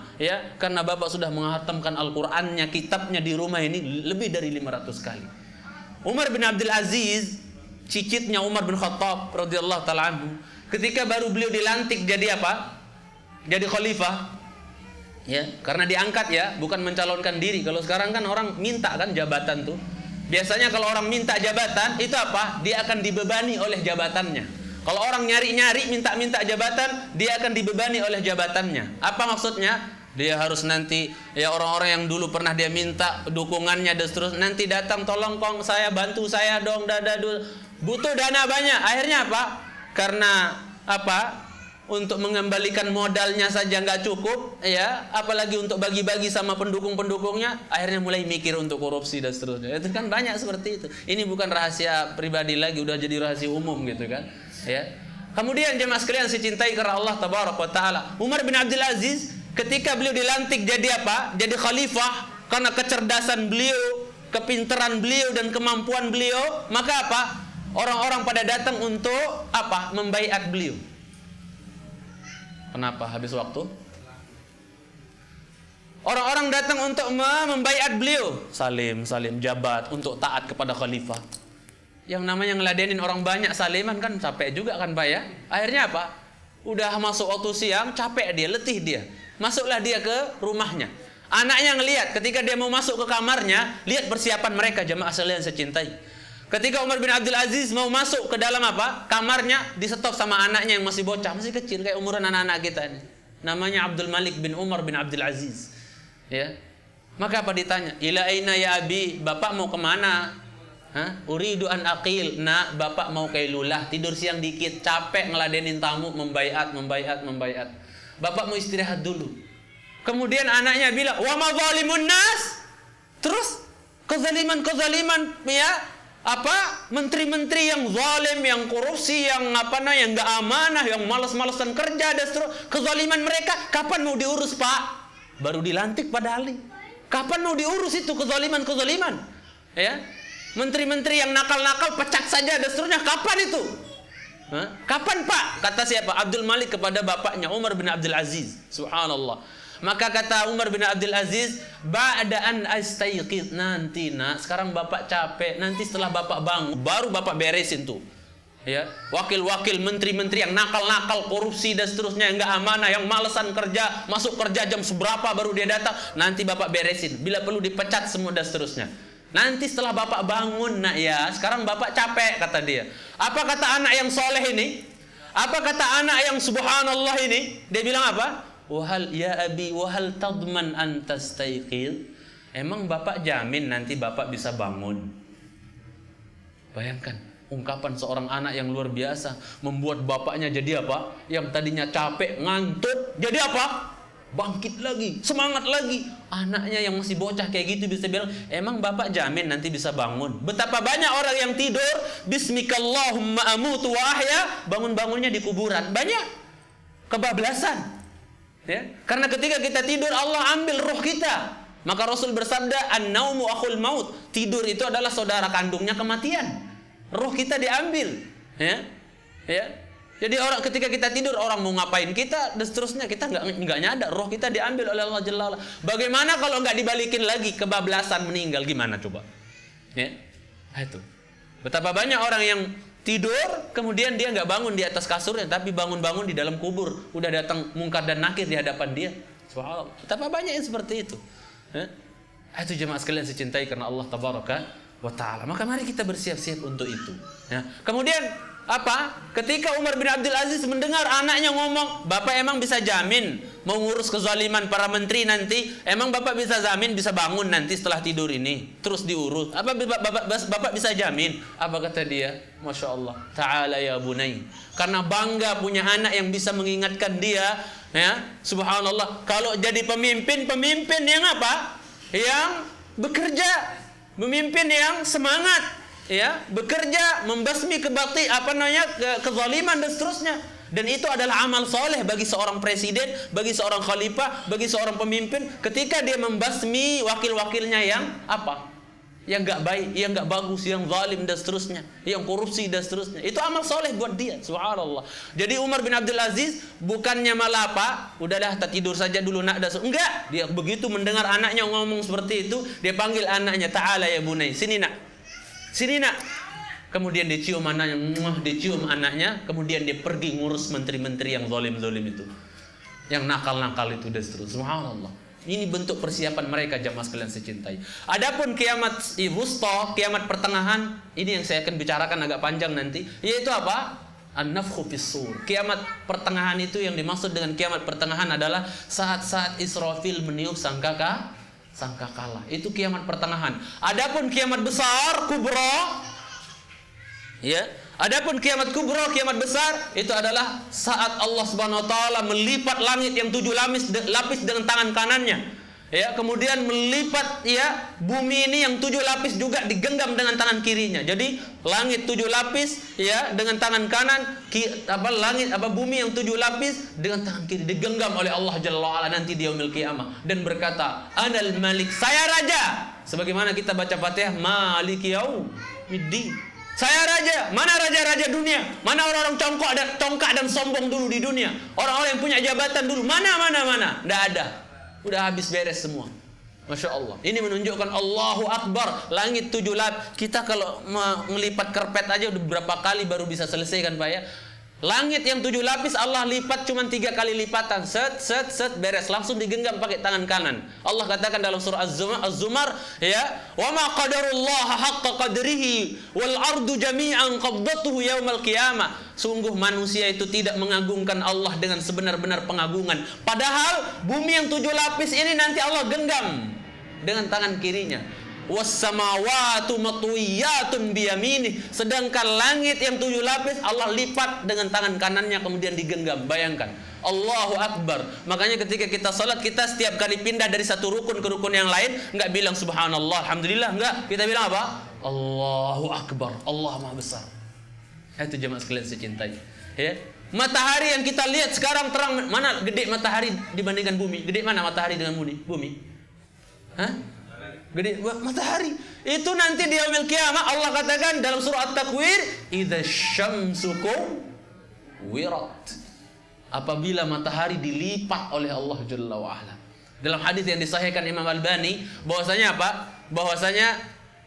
[SPEAKER 1] karena Bapak sudah menghatamkan Al-Qurannya, kitabnya di rumah ini lebih dari 500 kali. Umar bin Abdul Aziz, cicitnya Umar bin Khattab radhiyallahu ta'ala anhu, ketika baru beliau dilantik jadi jadi khalifah, karena diangkat, bukan mencalonkan diri. Kalau sekarang kan orang minta kan jabatan tuh. Biasanya kalau orang minta jabatan itu dia akan dibebani oleh jabatannya. Kalau orang nyari-nyari minta jabatan, dia akan dibebani oleh jabatannya. Apa maksudnya? Dia harus nanti orang-orang yang dulu pernah dia minta dukungannya dan terus nanti datang, tolong kong saya, bantu saya dong, butuh dana banyak. Akhirnya karena untuk mengembalikan modalnya saja nggak cukup, apalagi untuk bagi-bagi sama pendukung-pendukungnya, akhirnya mulai mikir untuk korupsi dan seterusnya. Itu kan banyak seperti itu. Ini bukan rahasia pribadi lagi, udah jadi rahasia umum gitu kan. Kemudian jemaah sekalian dicintai karena Allah Tabaraka wa Ta'ala, Umar bin Abdul Aziz ketika beliau dilantik jadi jadi khalifah, karena kecerdasan beliau, kepintaran beliau dan kemampuan beliau, maka orang-orang pada datang untuk membaiat beliau. Kenapa habis waktu? Orang-orang datang untuk membaiat beliau, salim jabat untuk taat kepada khalifah. Yang namanya ngeladenin orang banyak saliman kan capek juga kan Pak ya. Akhirnya udah masuk waktu siang, capek dia, letih dia. Masuklah dia ke rumahnya. Anaknya ngelihat ketika dia mau masuk ke kamarnya, lihat persiapan mereka jemaah sekalian saya cintai. Ketika Umar bin Abdul Aziz mau masuk ke dalam kamarnya, di-stop sama anaknya yang masih bocah, masih kecil kayak umuran anak-anak kita ini. Namanya Abdul Malik bin Umar bin Abdul Aziz. Maka ditanya, "Ila aina ya abi?" Bapak mau kemana? Uridu an aqil. Nak, bapak mau kailulah, tidur siang dikit, capek ngeladenin tamu, membaiat. Bapak mau istirahat dulu. Kemudian anaknya bilang, wa ma zalimun nas. Terus kezaliman ya, menteri-menteri yang zalim, yang korupsi, yang yang enggak amanah, yang malas-malasan kerja dan seterusnya. Kezaliman mereka kapan mau diurus, Pak? Baru dilantik padahal nih. Kapan mau diurus itu kezaliman? Ya. Menteri-menteri yang nakal-nakal pecat saja dan seterusnya. Kapan itu? Kapan, Pak? Kata siapa? Abdul Malik kepada bapaknya Umar bin Abdul Aziz. Subhanallah. Maka kata Umar bin Abdul Aziz, ba'da an astayqid, nanti nak, sekarang bapak capek, nanti setelah bapak bangun baru bapak beresin tuh. Ya, wakil-wakil menteri-menteri yang nakal-nakal, korupsi dan seterusnya, yang enggak amanah, yang malesan kerja, masuk kerja jam seberapa baru dia datang, nanti bapak beresin. Bila perlu dipecat semua dan seterusnya. Nanti setelah bapak bangun, nak ya, sekarang bapak capek, kata dia. Apa kata anak yang soleh ini? Apa kata anak yang subhanallah ini? Dia bilang apa? Wahal ya abi, wahal tadman an tastayqid. Emang bapak jamin nanti bapak bisa bangun? Bayangkan ungkapan seorang anak yang luar biasa, membuat bapaknya jadi apa? Yang tadinya capek, ngantuk, jadi apa? Bangkit lagi, semangat lagi. Anaknya yang masih bocah kayak gitu bisa bilang, emang bapak jamin nanti bisa bangun? Betapa banyak orang yang tidur, bismikallahumma amutu wa ahya, bangun-bangunnya di kuburan. Banyak kebablasan. Ya, karena ketika kita tidur Allah ambil roh kita. Maka Rasul bersabda, an-naumu akhul maut. Tidur itu adalah saudara kandungnya kematian. Roh kita diambil. Ya. Jadi ketika kita tidur, orang mau ngapain kita dan seterusnya, kita nggak nyadar roh kita diambil oleh Allah Jalla wa'ala. Bagaimana kalau nggak dibalikin lagi, kebablasan, meninggal, gimana coba? Ya. Itu. Betapa banyak orang yang tidur, kemudian dia nggak bangun di atas kasurnya, tapi bangun-bangun di dalam kubur. Udah datang mungkar dan nakir di hadapan dia. Subhanallah. Betapa banyak yang seperti itu. Itu jemaah sekalian saya cintai karena Allah Tabaraka wa Ta'ala. Maka mari kita bersiap-siap untuk itu. Ya. Kemudian ketika Umar bin Abdul Aziz mendengar anaknya ngomong, bapak emang bisa jamin mau ngurus kezaliman para menteri nanti? Emang bapak bisa jamin bisa bangun nanti setelah tidur ini terus diurus? Apa bapak bisa jamin? Apa kata dia? Masya Allah, ta'ala ya bunai. Karena bangga punya anak yang bisa mengingatkan dia, ya, subhanallah. Kalau jadi pemimpin yang apa? Yang bekerja, pemimpin yang semangat, ya, bekerja membasmi kezaliman dan seterusnya. Dan itu adalah amal soleh bagi seorang presiden, bagi seorang khalifah, bagi seorang pemimpin, ketika dia membasmi wakil-wakilnya yang yang nggak baik, yang nggak bagus, yang zalim dan seterusnya, yang korupsi dan seterusnya. Itu amal soleh buat dia, subhanallah. Jadi Umar bin Abdul Aziz bukannya malah udahlah tak tidur saja dulu nak, enggak. Dia begitu mendengar anaknya ngomong seperti itu, dia panggil anaknya, ta'ala ya bunai, sini nak. Sini nak. Kemudian dicium anaknya, kemudian dia pergi ngurus menteri-menteri yang zalim-zalim itu, yang nakal-nakal itu dan seterusnya. Subhanallah. Ini bentuk persiapan mereka, jamaah sekalian saya cintai. Adapun kiamat wusta, kiamat pertengahan, ini yang saya akan bicarakan agak panjang nanti, yaitu apa? An-nafkhu fis-sur. Kiamat pertengahan itu yang dimaksud dengan kiamat pertengahan adalah saat-saat Israfil meniup sangkakala. Itu kiamat pertengahan. Adapun kiamat besar kubra, ya. Adapun kiamat kubra, kiamat besar, itu adalah saat Allah Subhanahu wa taala melipat langit yang 7 lapis dengan tangan kanannya. Ya, kemudian melipat ya bumi ini yang 7 lapis juga digenggam dengan tangan kirinya. Jadi langit 7 lapis ya dengan tangan kanan, bumi yang 7 lapis dengan tangan kiri digenggam oleh Allah Jalla wa'ala nanti di yaumil qiyamah, dan berkata, Anal Malik, saya raja. Sebagaimana kita baca Fatihah, Maliki yaumiddin. Saya raja. Mana raja-raja dunia? Mana orang-orang congkak dan sombong dulu di dunia? Orang-orang yang punya jabatan dulu. Mana? Tidak ada. Udah habis beres semua. Masya Allah. Ini menunjukkan Allahu Akbar. Langit 7 lapis. Kita kalau melipat karpet aja udah berapa kali baru bisa selesai kan Pak ya? Langit yang 7 lapis Allah lipat cuma 3 kali lipatan. Set beres. Langsung digenggam pakai tangan kanan. Allah katakan dalam surah Az-Zumar, ya, wa ma qadarullaha haqqa qadrihi wal ardu jami'an qabdatuhu yaumal qiyamah. Sungguh manusia itu tidak mengagungkan Allah dengan sebenar-benar pengagungan. Padahal bumi yang 7 lapis ini nanti Allah genggam dengan tangan kirinya. Was-samawatu matwiyatun biyaminih. Sedangkan langit yang 7 lapis Allah lipat dengan tangan kanannya kemudian digenggam. Bayangkan, Allahu Akbar. Makanya ketika kita salat, kita setiap kali pindah dari satu rukun ke rukun yang lain, enggak bilang subhanallah, alhamdulillah, enggak. Kita bilang apa? Allahu Akbar. Allah Maha Besar. Itu jemaah sekalian saya cintai. Ya. Matahari yang kita lihat sekarang terang, mana gede matahari dibandingkan bumi? Gede mana matahari dengan bumi? Hah? Gede matahari. Itu nanti di yaumil qiyamah Allah katakan dalam surah At-Takwir, "Idza syamsu kuwirat." Apabila matahari dilipat oleh Allah Jalla wa Ala. Dalam hadis yang disahihkan Imam Albani, bahwasanya apa? Bahwasanya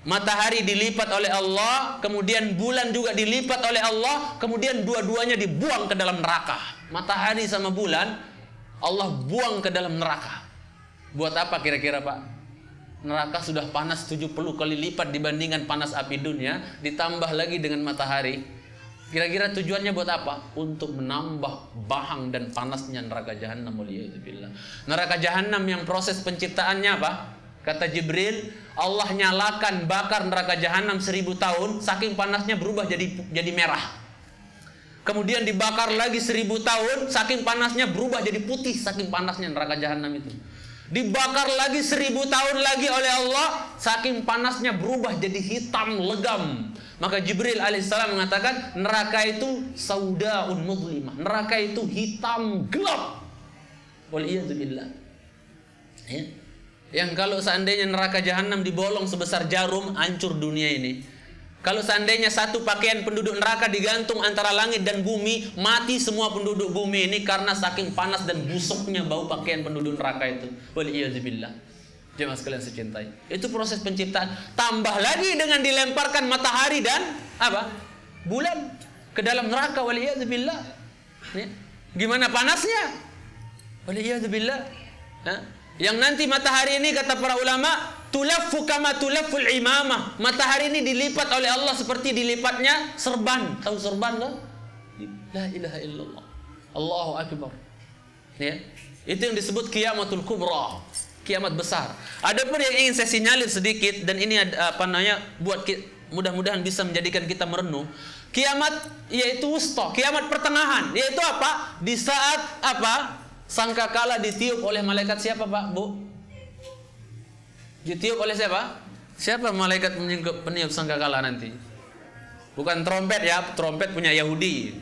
[SPEAKER 1] matahari dilipat oleh Allah, kemudian bulan juga dilipat oleh Allah, kemudian dua-duanya dibuang ke dalam neraka. Matahari sama bulan Allah buang ke dalam neraka. Buat apa kira-kira, Pak? Neraka sudah panas 70 kali lipat dibandingkan panas api dunia, ditambah lagi dengan matahari. Kira-kira tujuannya buat apa? Untuk menambah bahang dan panasnya neraka jahanam. Waliyadzubillah. Neraka jahanam yang proses penciptaannya apa? Kata Jibril, Allah nyalakan bakar neraka jahanam 1000 tahun, saking panasnya berubah jadi merah. Kemudian dibakar lagi 1000 tahun, saking panasnya berubah jadi putih, saking panasnya neraka jahanam itu. Dibakar lagi 1000 tahun lagi oleh Allah, saking panasnya berubah jadi hitam legam. Maka Jibril alaihissalam mengatakan neraka itu saudaun mudlimah. Neraka itu hitam gelap. Waliyadzubillah. Ya. Yang kalau seandainya neraka jahanam dibolong sebesar jarum, hancur dunia ini. Kalau seandainya satu pakaian penduduk neraka digantung antara langit dan bumi, mati semua penduduk bumi ini karena saking panas dan busuknya bau pakaian penduduk neraka itu. Waliyadzubillah. Jemaah sekalian saya cintai. Itu proses penciptaan. Tambah lagi dengan dilemparkan matahari dan apa? Bulan ke dalam neraka. Waliyadzubillah. Ya. Gimana panasnya? Waliyadzubillah. Yang nanti matahari ini kata para ulama, tulaffu kama tulafful imamah. Matahari ini dilipat oleh Allah seperti dilipatnya serban. Tahu serban kan? La ilaha illallah. Allahu Akbar. Ya. Itu yang disebut qiyamatul kubra. Kiamat besar. Adapun yang ingin saya sinyalir sedikit, dan ini apa namanya, buat mudah-mudahan bisa menjadikan kita merenung. Kiamat yaitu wusta, kiamat pertengahan, yaitu apa? Di saat apa? Sangkakala ditiup oleh malaikat siapa, Pak, Bu? Ditiup oleh siapa? Siapa malaikat peniup sangkakala nanti? Bukan trompet ya, trompet punya Yahudi.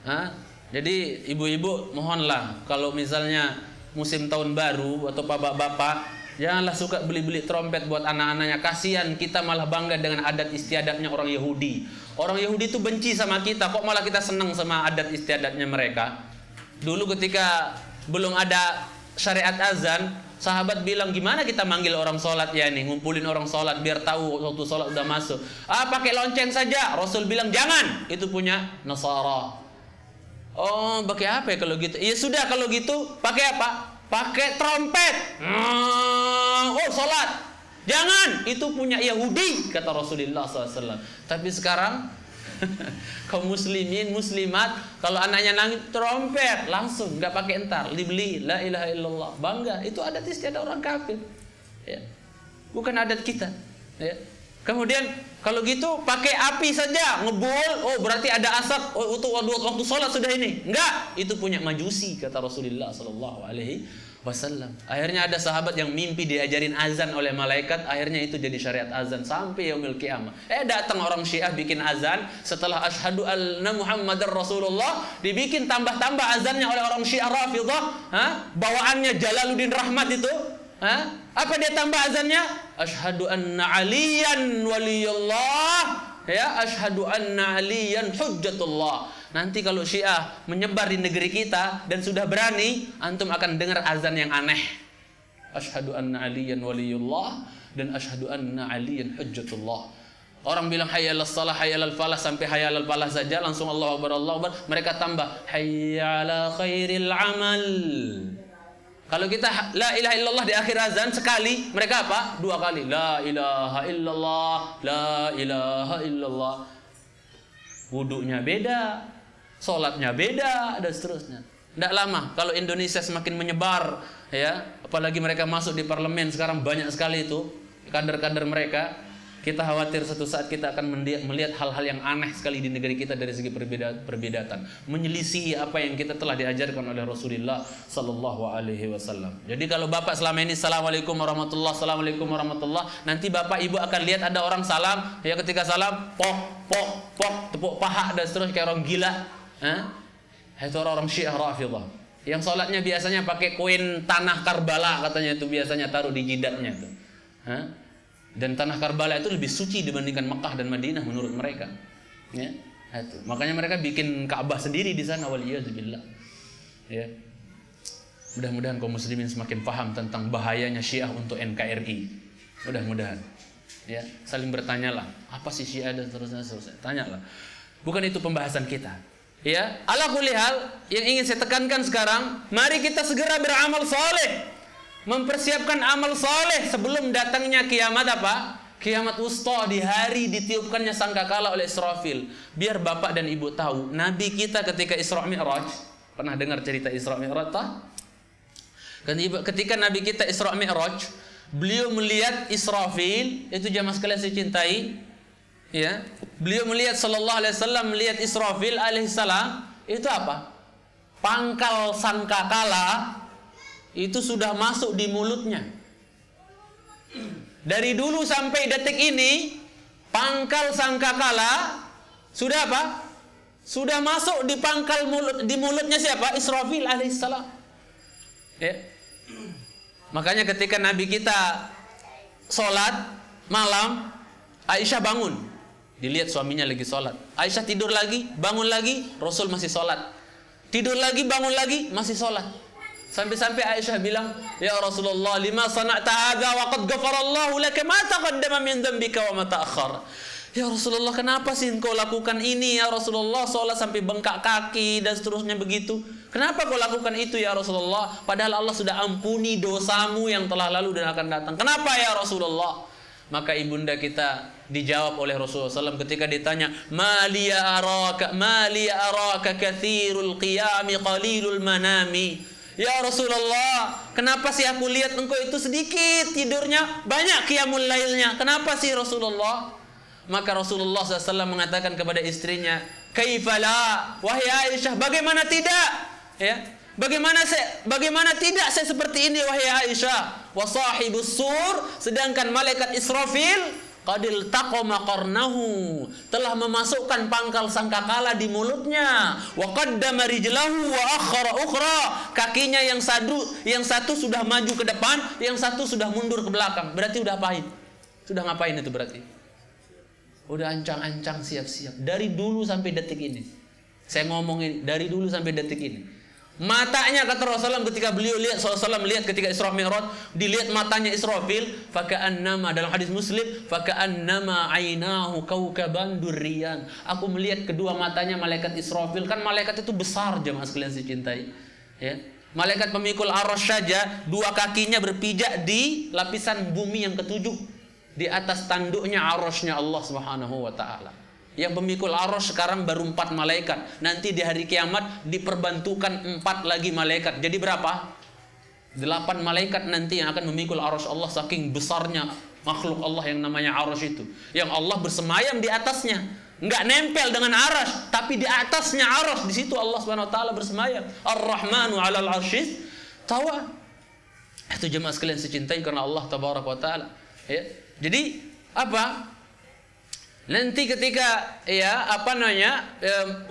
[SPEAKER 1] Hah? Jadi ibu-ibu mohonlah kalau misalnya musim tahun baru atau bapak-bapak, janganlah suka beli-beli trompet buat anak-anaknya. Kasihan, kita malah bangga dengan adat istiadatnya orang Yahudi. Orang Yahudi itu benci sama kita, kok malah kita senang sama adat istiadatnya mereka. Dulu ketika belum ada syariat azan, sahabat bilang, gimana kita manggil orang sholat ya nih, ngumpulin orang sholat biar tahu waktu sholat udah masuk. Pakai lonceng saja. Rasul bilang jangan, itu punya Nasara. Oh, pakai apa ya kalau gitu? Ya sudah kalau gitu, pakai apa? Pakai trompet. Oh, sholat. Jangan, itu punya Yahudi, kata Rasulullah SAW. Tapi sekarang kaum muslimin, muslimat, kalau anaknya nangis trompet, langsung, nggak pakai entar, dibeli. La ilaha illallah, bangga. Itu adat istiadat orang kafir. Ya. Bukan adat kita. Ya. Kemudian kalau gitu pakai api saja, ngebul, oh berarti ada asap, oh itu waktu sholat sudah ini. Enggak, itu punya Majusi, kata Rasulullah Sallallahu Alaihi Wasallam. Akhirnya ada sahabat yang mimpi diajarin azan oleh malaikat, akhirnya itu jadi syariat azan sampai yaumil qiyamah. Datang orang Syiah bikin azan setelah asyhadu anna Muhammadar Rasulullah, dibikin tambah-tambah azannya oleh orang Syiah Rafidhah, bawaannya Jalaluddin Rahmat itu. Apa dia tambah azannya? Asyhadu anna Aliyan waliyullah, ya, asyhadu anna Aliyan hujjatullah. Nanti kalau Syiah menyebar di negeri kita dan sudah berani, antum akan dengar azan yang aneh. Asyhadu anna Aliyan waliyullah dan asyhadu anna Aliyan hujjatullah. Orang bilang hayya 'alas shalah, hayya 'alal falah, sampai hayya 'alal falah saja langsung Allahu Akbar, Allahu Akbar. Mereka tambah hayya 'ala khairil amal. Kalau kita la ilaha illallah di akhir azan sekali, mereka apa? 2 kali. La ilaha illallah, la ilaha illallah. Wudunya beda, sholatnya beda, dan seterusnya. Tidak lama kalau Indonesia semakin menyebar, ya, apalagi mereka masuk di parlemen sekarang banyak sekali itu kader-kader mereka. Kita khawatir suatu saat kita akan melihat hal-hal yang aneh sekali di negeri kita dari segi perbedaan, menyelisihi apa yang kita telah diajarkan oleh Rasulullah Sallallahu Alaihi Wasallam. Jadi kalau bapak selama ini Assalamualaikum warahmatullah, Assalamualaikum warahmatullah, nanti bapak ibu akan lihat ada orang salam, ya ketika salam pok pok pok tepuk paha dan seterusnya kayak orang gila. Itu orang Syiah Rafidhah. Yang sholatnya biasanya pakai koin tanah Karbala, katanya itu biasanya taruh di jidatnya itu. Dan tanah Karbala itu lebih suci dibandingkan Mekah dan Madinah menurut mereka. Ya, itu. Makanya mereka bikin Ka'bah sendiri di sana, waliyadzubillah. Ya. Mudah-mudahan kaum muslimin semakin paham tentang bahayanya Syiah untuk NKRI. Mudah-mudahan. Ya, saling bertanyalah, apa sih Syiah dan seterusnya. Tanyalah. Bukan itu pembahasan kita. Ya, ala kulli hal yang ingin saya tekankan sekarang, mari kita segera beramal saleh. Mempersiapkan amal soleh sebelum datangnya kiamat apa? Kiamat wusta, di hari ditiupkannya sangkakala oleh Israfil. Biar bapak dan ibu tahu, Nabi kita ketika Isra Mi'raj, pernah dengar cerita Isra Mi'raj tak? Ketika Nabi kita Isra Mi'raj, beliau melihat Israfil, itu jamaah sekalian saya cintai, ya. Beliau melihat sallallahu alaihi wasallam melihat Israfil alaihi salam, itu apa? Pangkal sangkakala itu sudah masuk di mulutnya. Dari dulu sampai detik ini, pangkal sangkakala sudah apa? Sudah masuk di pangkal mulut, di mulutnya siapa? Israfil alaihissalam. Ya. Makanya ketika Nabi kita sholat malam, Aisyah bangun, dilihat suaminya lagi sholat. Aisyah tidur lagi, bangun lagi, Rasul masih sholat. Tidur lagi, bangun lagi, masih sholat. Sampai-sampai Aisyah bilang, "Ya Rasulullah, lima sana'ta hadza wa qad ghafarallahu laka ma taqaddama min dhanbika wa ma ta'akhkhar." Ya Rasulullah, kenapa sih engkau lakukan ini ya Rasulullah? Sholat sampai bengkak kaki dan seterusnya begitu. Kenapa kau lakukan itu ya Rasulullah? Padahal Allah sudah ampuni dosamu yang telah lalu dan akan datang. Kenapa ya Rasulullah? Maka ibunda kita dijawab oleh Rasulullah SAW ketika ditanya, "Ma liya araka katsirul qiyami qalilul manami." Ya Rasulullah, kenapa sih aku lihat engkau itu sedikit tidurnya, banyak qiyamul lailnya? Kenapa sih Rasulullah? Maka Rasulullah SAW mengatakan kepada istrinya, "Kaifala, wahai Aisyah, bagaimana tidak? Ya, bagaimana tidak saya seperti ini wahai Aisyah? Wa sahibus sur, sedangkan malaikat Israfil qadil taqama qarnahu, telah memasukkan pangkal sangkakala di mulutnya. Wa qaddama rijlahu wa akhara ukhra, kakinya yang satu sudah maju ke depan, yang satu sudah mundur ke belakang. Berarti udah apain? Sudah ngapain itu berarti? Udah ancang-ancang siap-siap dari dulu sampai detik ini. Saya ngomongin dari dulu sampai detik ini. Matanya kata Rasulullah ketika beliau lihat melihat ketika Isra Mi'raj, dilihat matanya Israfil, faka'annama, dalam hadis Muslim, faka'annama ainahu kaukaban durriyan. Aku melihat kedua matanya malaikat Israfil, kan malaikat itu besar jemaah sekalian saya cintai. Ya. Malaikat pemikul arasy saja dua kakinya berpijak di lapisan bumi yang ketujuh, di atas tanduknya arasy-nya Allah Subhanahu wa taala. Yang pemikul arasy sekarang baru 4 malaikat. Nanti di hari kiamat diperbantukan 4 lagi malaikat. Jadi berapa? 8 malaikat nanti yang akan memikul arasy Allah, saking besarnya makhluk Allah yang namanya arasy itu. Yang Allah bersemayam di atasnya. Enggak nempel dengan arasy, tapi di atasnya arasy. Di situ Allah Subhanahu wa taala bersemayam. Ar-Rahmanu 'alal 'arsy tawa. Itu jemaah sekalian saya cintai karena Allah tabaraka wa taala. Ya. Jadi apa? Nanti ketika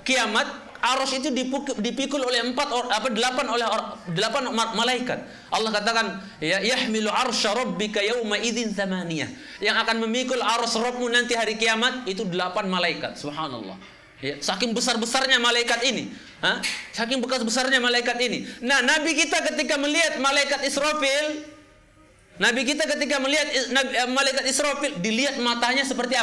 [SPEAKER 1] kiamat, arasy itu dipikul oleh 8 malaikat. Allah katakan, ya yahmilu arsya rabbika yauma idzin tsamaniyah. Yang akan memikul arasy Rabbmu nanti hari kiamat itu 8 malaikat. Subhanallah. Ya, saking besar-besarnya malaikat ini. Saking besarnya malaikat ini. Nah, Nabi kita ketika melihat malaikat Israfil, malaikat Israfil, dilihat matanya seperti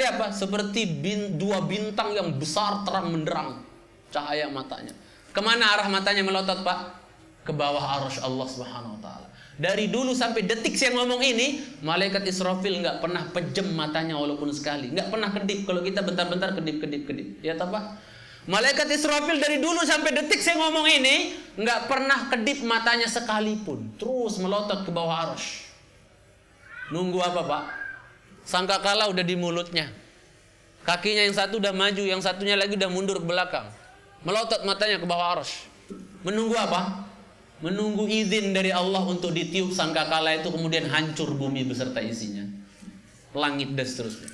[SPEAKER 1] apa? Seperti dua bintang yang besar terang menderang cahaya matanya. Kemana arah matanya melotot, Pak? Ke bawah arasy Allah Subhanahu wa taala. Dari dulu sampai detik saya ngomong ini, malaikat Israfil nggak pernah pejam matanya walaupun sekali, nggak pernah kedip. Kalau kita bentar-bentar kedip. Ya tak, Pak? Malaikat Israfil dari dulu sampai detik saya ngomong ini nggak pernah kedip matanya sekalipun, terus melotot ke bawah arasy. Nunggu apa, Pak? Sangkakala udah di mulutnya. Kakinya yang satu udah maju, yang satunya lagi udah mundur ke belakang. Melotot matanya ke bawah arsy. Menunggu apa? Menunggu izin dari Allah untuk ditiup sangkakala itu, kemudian hancur bumi beserta isinya. Langit dan seterusnya.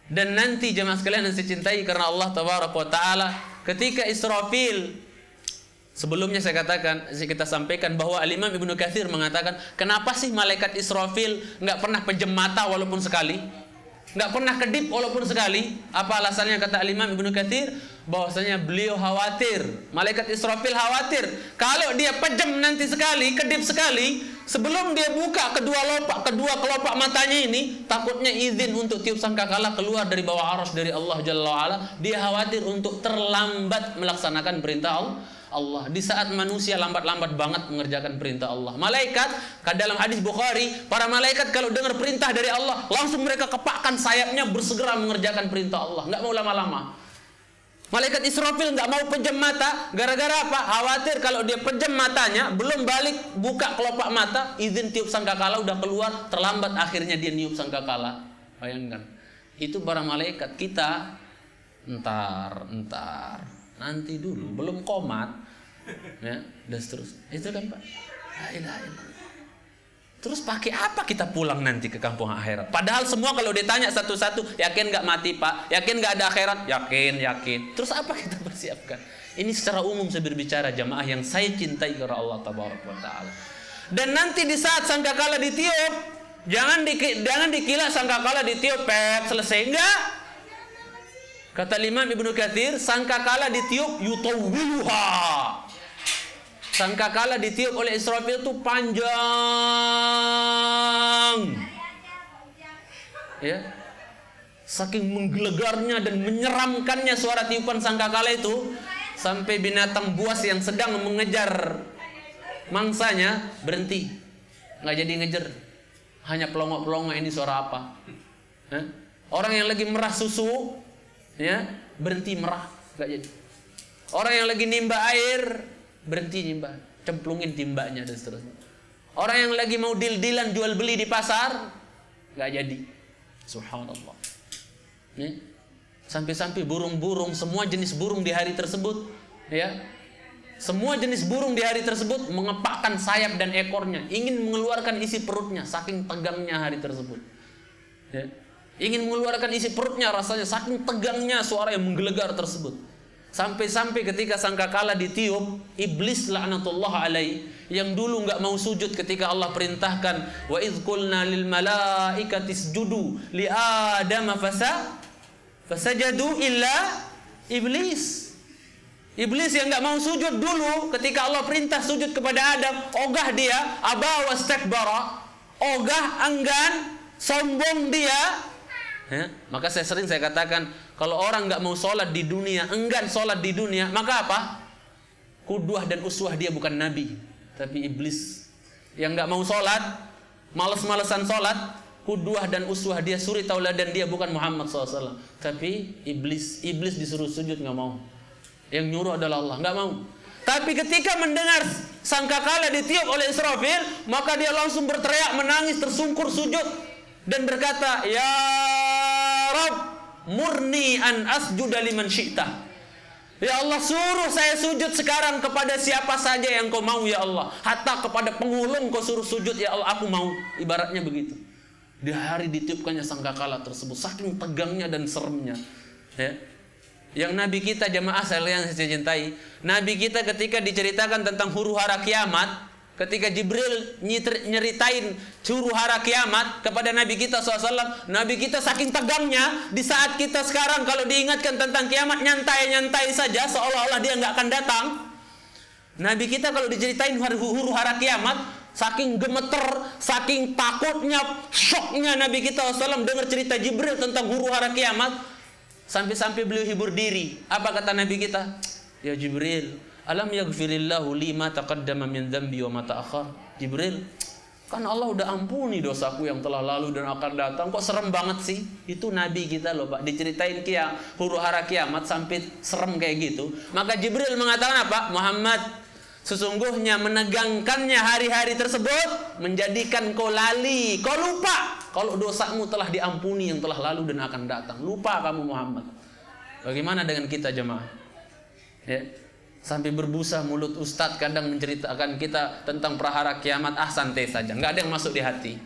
[SPEAKER 1] Dan nanti jemaah sekalian yang saya cintai karena Allah Tabaraka wa Ta'ala, ketika Israfil, sebelumnya saya kita sampaikan bahwa Al-Imam Ibnu Katsir mengatakan, kenapa sih malaikat Israfil nggak pernah pejam mata walaupun sekali, nggak pernah kedip walaupun sekali? Apa alasannya? Kata Al-Imam Ibnu Katsir, bahwasanya beliau khawatir, malaikat Israfil khawatir kalau dia pejam nanti sekali, kedip sekali, sebelum dia buka kedua kelopak matanya ini, takutnya izin untuk tiup sangkakala keluar dari bawah arsy dari Allah Jalla wa'ala. Dia khawatir untuk terlambat melaksanakan perintah Allah. Di saat manusia lambat-lambat banget mengerjakan perintah Allah, malaikat, dalam hadis Bukhari, para malaikat kalau dengar perintah dari Allah, langsung mereka kepakkan sayapnya bersegera mengerjakan perintah Allah, nggak mau lama-lama. Malaikat Israfil nggak mau pejam mata, gara-gara apa? Khawatir kalau dia pejam matanya, belum balik buka kelopak mata, izin tiup sangkakala udah keluar, terlambat akhirnya dia niup sangkakala. Bayangkan, itu para malaikat. Kita entar nanti dulu, belum komat, ya, dan seterusnya. Itu kan, Pak. La ilaha illallah. Terus pakai apa kita pulang nanti ke kampung akhirat? Padahal semua kalau ditanya satu-satu, yakin nggak mati, Pak? Yakin nggak ada akhirat? Yakin. Terus apa kita persiapkan? Ini secara umum saya berbicara, jamaah yang saya cintai karena Allah Tabaraka wa Ta'ala. Dan nanti di saat sangkakala ditiup, jangan dikira sangkakala ditiup, selesai. Enggak. Kata Imam Ibnu Katsir, sangkakala ditiup yutawwiluha. Sangkakala ditiup oleh Israfil itu panjang. Ya. Saking menggelegarnya dan menyeramkannya suara tiupan sangkakala itu, sampai binatang buas yang sedang mengejar mangsanya berhenti. Nggak jadi ngejar. Hanya pelongok-pelongok, ini suara apa? Orang yang lagi merah susu, ya, berhenti merah, nggak jadi. Orang yang lagi nimba air, berhenti nimba, cemplungin timbanya dan seterusnya. Orang yang lagi mau deal-dealan jual beli di pasar, nggak jadi. Subhanallah. Nih, sampai-sampai burung-burung, semua jenis burung di hari tersebut, ya, semua jenis burung di hari tersebut mengepakkan sayap dan ekornya, ingin mengeluarkan isi perutnya, saking tegangnya hari tersebut. Ya. Ingin mengeluarkan isi perutnya, rasanya saking tegangnya suara yang menggelegar tersebut. Sampai-sampai ketika sangkakala ditiup, iblis laknatullah alaih, yang dulu nggak mau sujud ketika Allah perintahkan, wa idz qulna lil malaikati isjudu li adama fasajadu illa iblis. Iblis yang nggak mau sujud dulu ketika Allah perintah sujud kepada Adam, ogah dia, aba wastakbara, ogah, enggan, sombong dia. Ya, maka saya katakan, kalau orang nggak mau sholat di dunia, enggan sholat di dunia, maka apa? Qudwah dan uswah dia bukan nabi, tapi iblis. Yang nggak mau sholat, males-malesan sholat, qudwah dan uswah dia, suri tauladan dia bukan Muhammad SAW, tapi iblis. Iblis disuruh sujud nggak mau. Yang nyuruh adalah Allah, nggak mau. Tapi ketika mendengar sangkakala ditiup oleh Israfil, maka dia langsung berteriak, menangis, tersungkur sujud dan berkata, ya Rabb, murni an asjuda liman syi'ta. Ya Allah, suruh saya sujud sekarang kepada siapa saja yang kau mau ya Allah. Hatta kepada pengulung kau suruh sujud ya Allah, aku mau. Ibaratnya begitu. Di hari ditiupkannya sangkakala tersebut, saking tegangnya dan seremnya, ya. Yang Nabi kita, jamaah yang saya cintai, Nabi kita ketika diceritakan tentang huru hara kiamat, ketika Jibril nyeritain huru hara kiamat kepada Nabi kita SAW, Nabi kita saking tegangnya, di saat kita sekarang kalau diingatkan tentang kiamat, nyantai-nyantai saja seolah-olah dia nggak akan datang. Nabi kita kalau diceritain huru hara kiamat, saking gemeter, saking takutnya, syoknya Nabi kita SAW dengar cerita Jibril tentang huru hara kiamat, sampai-sampai beliau hibur diri. Apa kata Nabi kita? Ya Jibril, alam yaghfirillahu li ma taqaddama min dzambi wa ma ta'akhkhar. Jibril, kan Allah udah ampuni dosaku yang telah lalu dan akan datang. Kok serem banget sih? Itu Nabi kita loh, Pak. Diceritain huru hara kiamat sampai serem kayak gitu. Maka Jibril mengatakan apa? Muhammad, Sesungguhnya menegangkannya hari-hari tersebut menjadikan kau lali, kau lupa kalau dosamu telah diampuni yang telah lalu dan akan datang. Lupa kamu Muhammad. Bagaimana dengan kita jemaah? Ya. Sampai berbusa mulut ustadz kadang menceritakan kita tentang prahara kiamat, santai saja, nggak ada yang masuk di hati.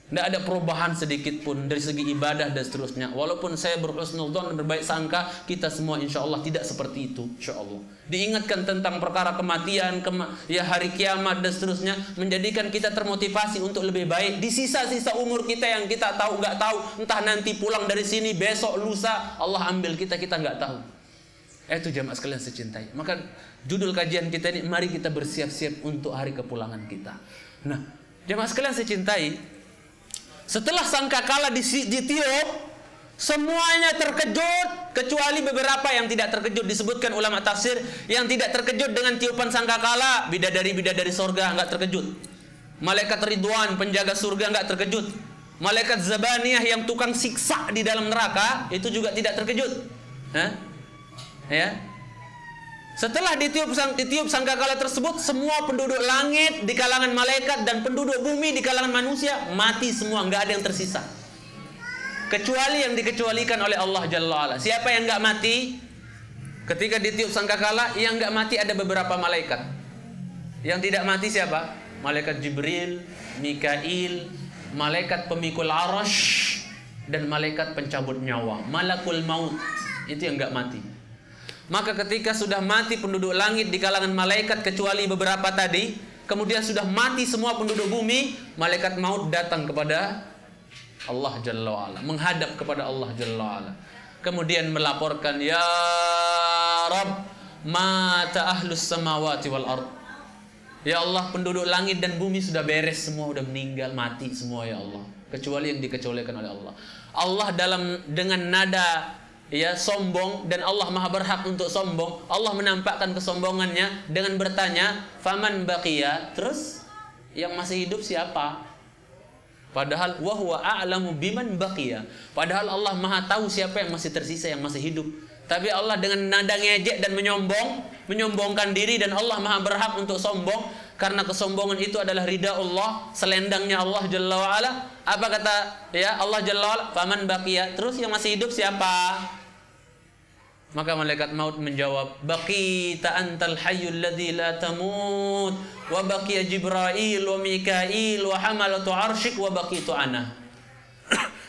[SPEAKER 1] Tidak ada perubahan sedikit pun dari segi ibadah dan seterusnya. Walaupun saya berhusnudzon dan berbaik sangka, kita semua insya Allah tidak seperti itu. Insya Allah diingatkan tentang perkara kematian, hari kiamat dan seterusnya, menjadikan kita termotivasi untuk lebih baik di sisa-sisa umur kita yang kita tahu nggak tahu. Entah nanti pulang dari sini besok lusa Allah ambil kita nggak tahu. Itu jamaah sekalian secintai. Maka judul kajian kita ini, mari kita bersiap-siap untuk hari kepulangan kita. Nah, jamaah sekalian secintai, setelah sangkakala ditiup, semuanya terkejut kecuali beberapa yang tidak terkejut. Disebutkan ulama tafsir yang tidak terkejut dengan tiupan sangkakala, bidadari-bidadari surga nggak terkejut. Malaikat Ridwan penjaga surga nggak terkejut. Malaikat Zabaniyah yang tukang siksa di dalam neraka itu juga tidak terkejut. Ya. Setelah ditiup sangkakala tersebut, semua penduduk langit di kalangan malaikat dan penduduk bumi di kalangan manusia mati semua, nggak ada yang tersisa. Kecuali yang dikecualikan oleh Allah Jalla wa'ala. Siapa yang nggak mati? Ketika ditiup sangkakala, yang nggak mati ada beberapa malaikat. Yang tidak mati siapa? Malaikat Jibril, Mikail, malaikat pemikul arasy, dan malaikat pencabut nyawa, malakul maut. Itu yang nggak mati. Maka ketika sudah mati penduduk langit di kalangan malaikat kecuali beberapa tadi, kemudian sudah mati semua penduduk bumi, malaikat maut datang kepada Allah Jalla wa'ala, menghadap kepada Allah Jalla wa'ala. Kemudian melaporkan, ya Rabb, mata ahlus samawati wal ard. Ya Allah, penduduk langit dan bumi sudah beres semua, sudah meninggal, mati semua ya Allah, kecuali yang dikecualikan oleh Allah. Allah dengan nada sombong, dan Allah maha berhak untuk sombong. Allah menampakkan kesombongannya dengan bertanya, faman baqiya, terus yang masih hidup siapa? Padahal wa huwa a'lamu biman baqiya. Padahal Allah maha tahu siapa yang masih tersisa, yang masih hidup. Tapi Allah dengan nada ngejek dan menyombongkan diri, dan Allah maha berhak untuk sombong karena kesombongan itu adalah ridha Allah, selendangnya Allah Jalla wa'ala. Apa kata Allah Jalla wa'ala? Faman baqiya, terus yang masih hidup siapa? Maka malaikat maut menjawab, baqita antal hayyul ladzi la tamut wa baqiya Jibril wa Mikail wa hamalatu arsyik wa baqitu ana.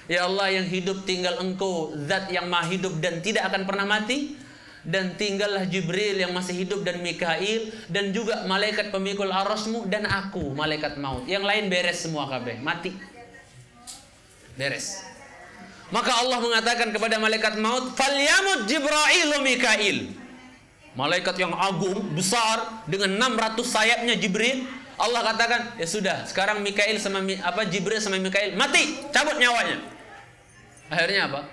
[SPEAKER 1] Ya Allah, yang hidup tinggal Engkau, zat yang maha hidup dan tidak akan pernah mati, dan tinggallah Jibril yang masih hidup dan Mikail, dan juga malaikat pemikul arasmu, dan aku malaikat maut. Yang lain beres semua kabeh, mati. Beres. Maka Allah mengatakan kepada malaikat maut, falyamut Jibril wa Mikail. Malaikat yang agung, besar, dengan 600 sayapnya Jibril. Allah katakan, ya sudah, sekarang Mikail sama Jibril sama Mikail mati, cabut nyawanya. Akhirnya apa?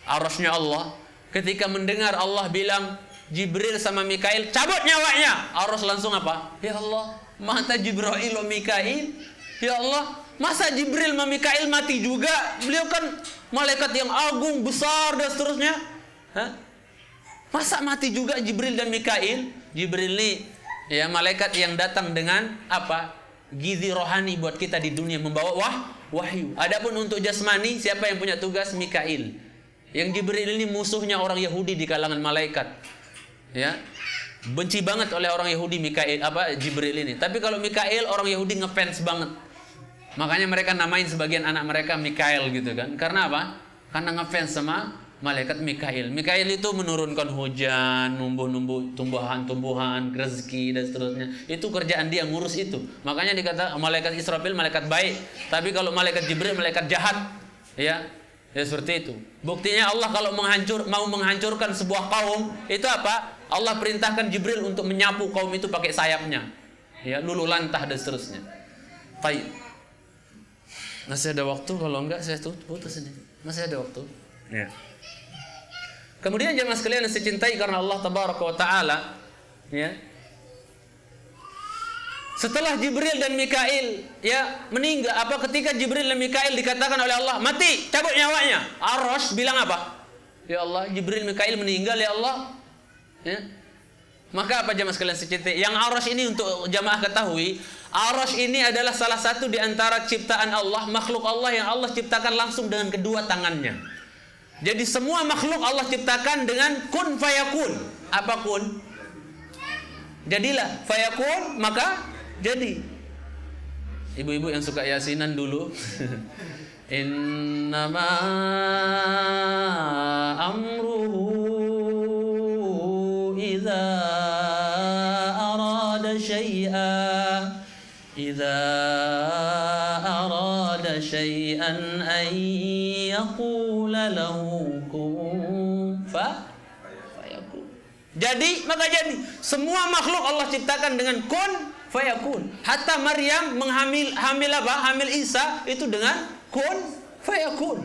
[SPEAKER 1] Arasy-nya Allah ketika mendengar Allah bilang Jibril sama Mikail cabut nyawanya, Arasy langsung apa? Ya Allah, mata Jibril wa Mikail. Ya Allah, masa Jibril sama Mikail mati juga? Beliau kan malaikat yang agung, besar dan seterusnya. Masa mati juga Jibril dan Mikail? Jibril ini malaikat yang datang dengan apa? Gizi rohani buat kita di dunia, membawa wahyu. Adapun untuk jasmani, siapa yang punya tugas? Mikail. Yang Jibril ini musuhnya orang Yahudi di kalangan malaikat. Benci banget oleh orang Yahudi Jibril ini. Tapi kalau Mikail, orang Yahudi ngefans banget. Makanya mereka namain sebagian anak mereka Mikail gitu kan. Karena apa? Karena ngefans sama malaikat Mikail. Mikail itu menurunkan hujan, numbuh-numbuh tumbuhan-tumbuhan, rezeki dan seterusnya. Itu kerjaan dia, ngurus itu. Makanya dikata malaikat Israfil malaikat baik. Tapi kalau malaikat Jibril malaikat jahat. Ya seperti itu. Buktinya Allah kalau mau menghancurkan sebuah kaum, itu apa? Allah perintahkan Jibril untuk menyapu kaum itu pakai sayapnya. Luluh lantah dan seterusnya. Baik. Masih ada waktu, kalau enggak saya putus ini. Masih ada waktu. Kemudian jemaah sekalian yang saya cintai karena Allah Tabaraka wa Ta'ala, setelah Jibril dan Mikail meninggal, ketika Jibril dan Mikail dikatakan oleh Allah mati, cabut nyawanya, Arasy bilang apa? Ya Allah, Jibril Mikail meninggal ya Allah. Maka apa jamaah sekalian secintai? Yang Arasy ini untuk jamaah ketahui, Arasy ini adalah salah satu di antara ciptaan Allah, makhluk Allah yang Allah ciptakan langsung dengan kedua tangannya. Jadi semua makhluk Allah ciptakan dengan kun fayakun. Apa kun? Jadilah. Fayakun, maka jadi. Ibu-ibu yang suka yasinan dulu. Innama amruhu idza arada syai'an an yaqula lahu kun fayakun. Jadi maka jadi. Semua makhluk Allah ciptakan dengan kun fayakun. Hatta Maryam hamil Isa itu dengan kun fayakun.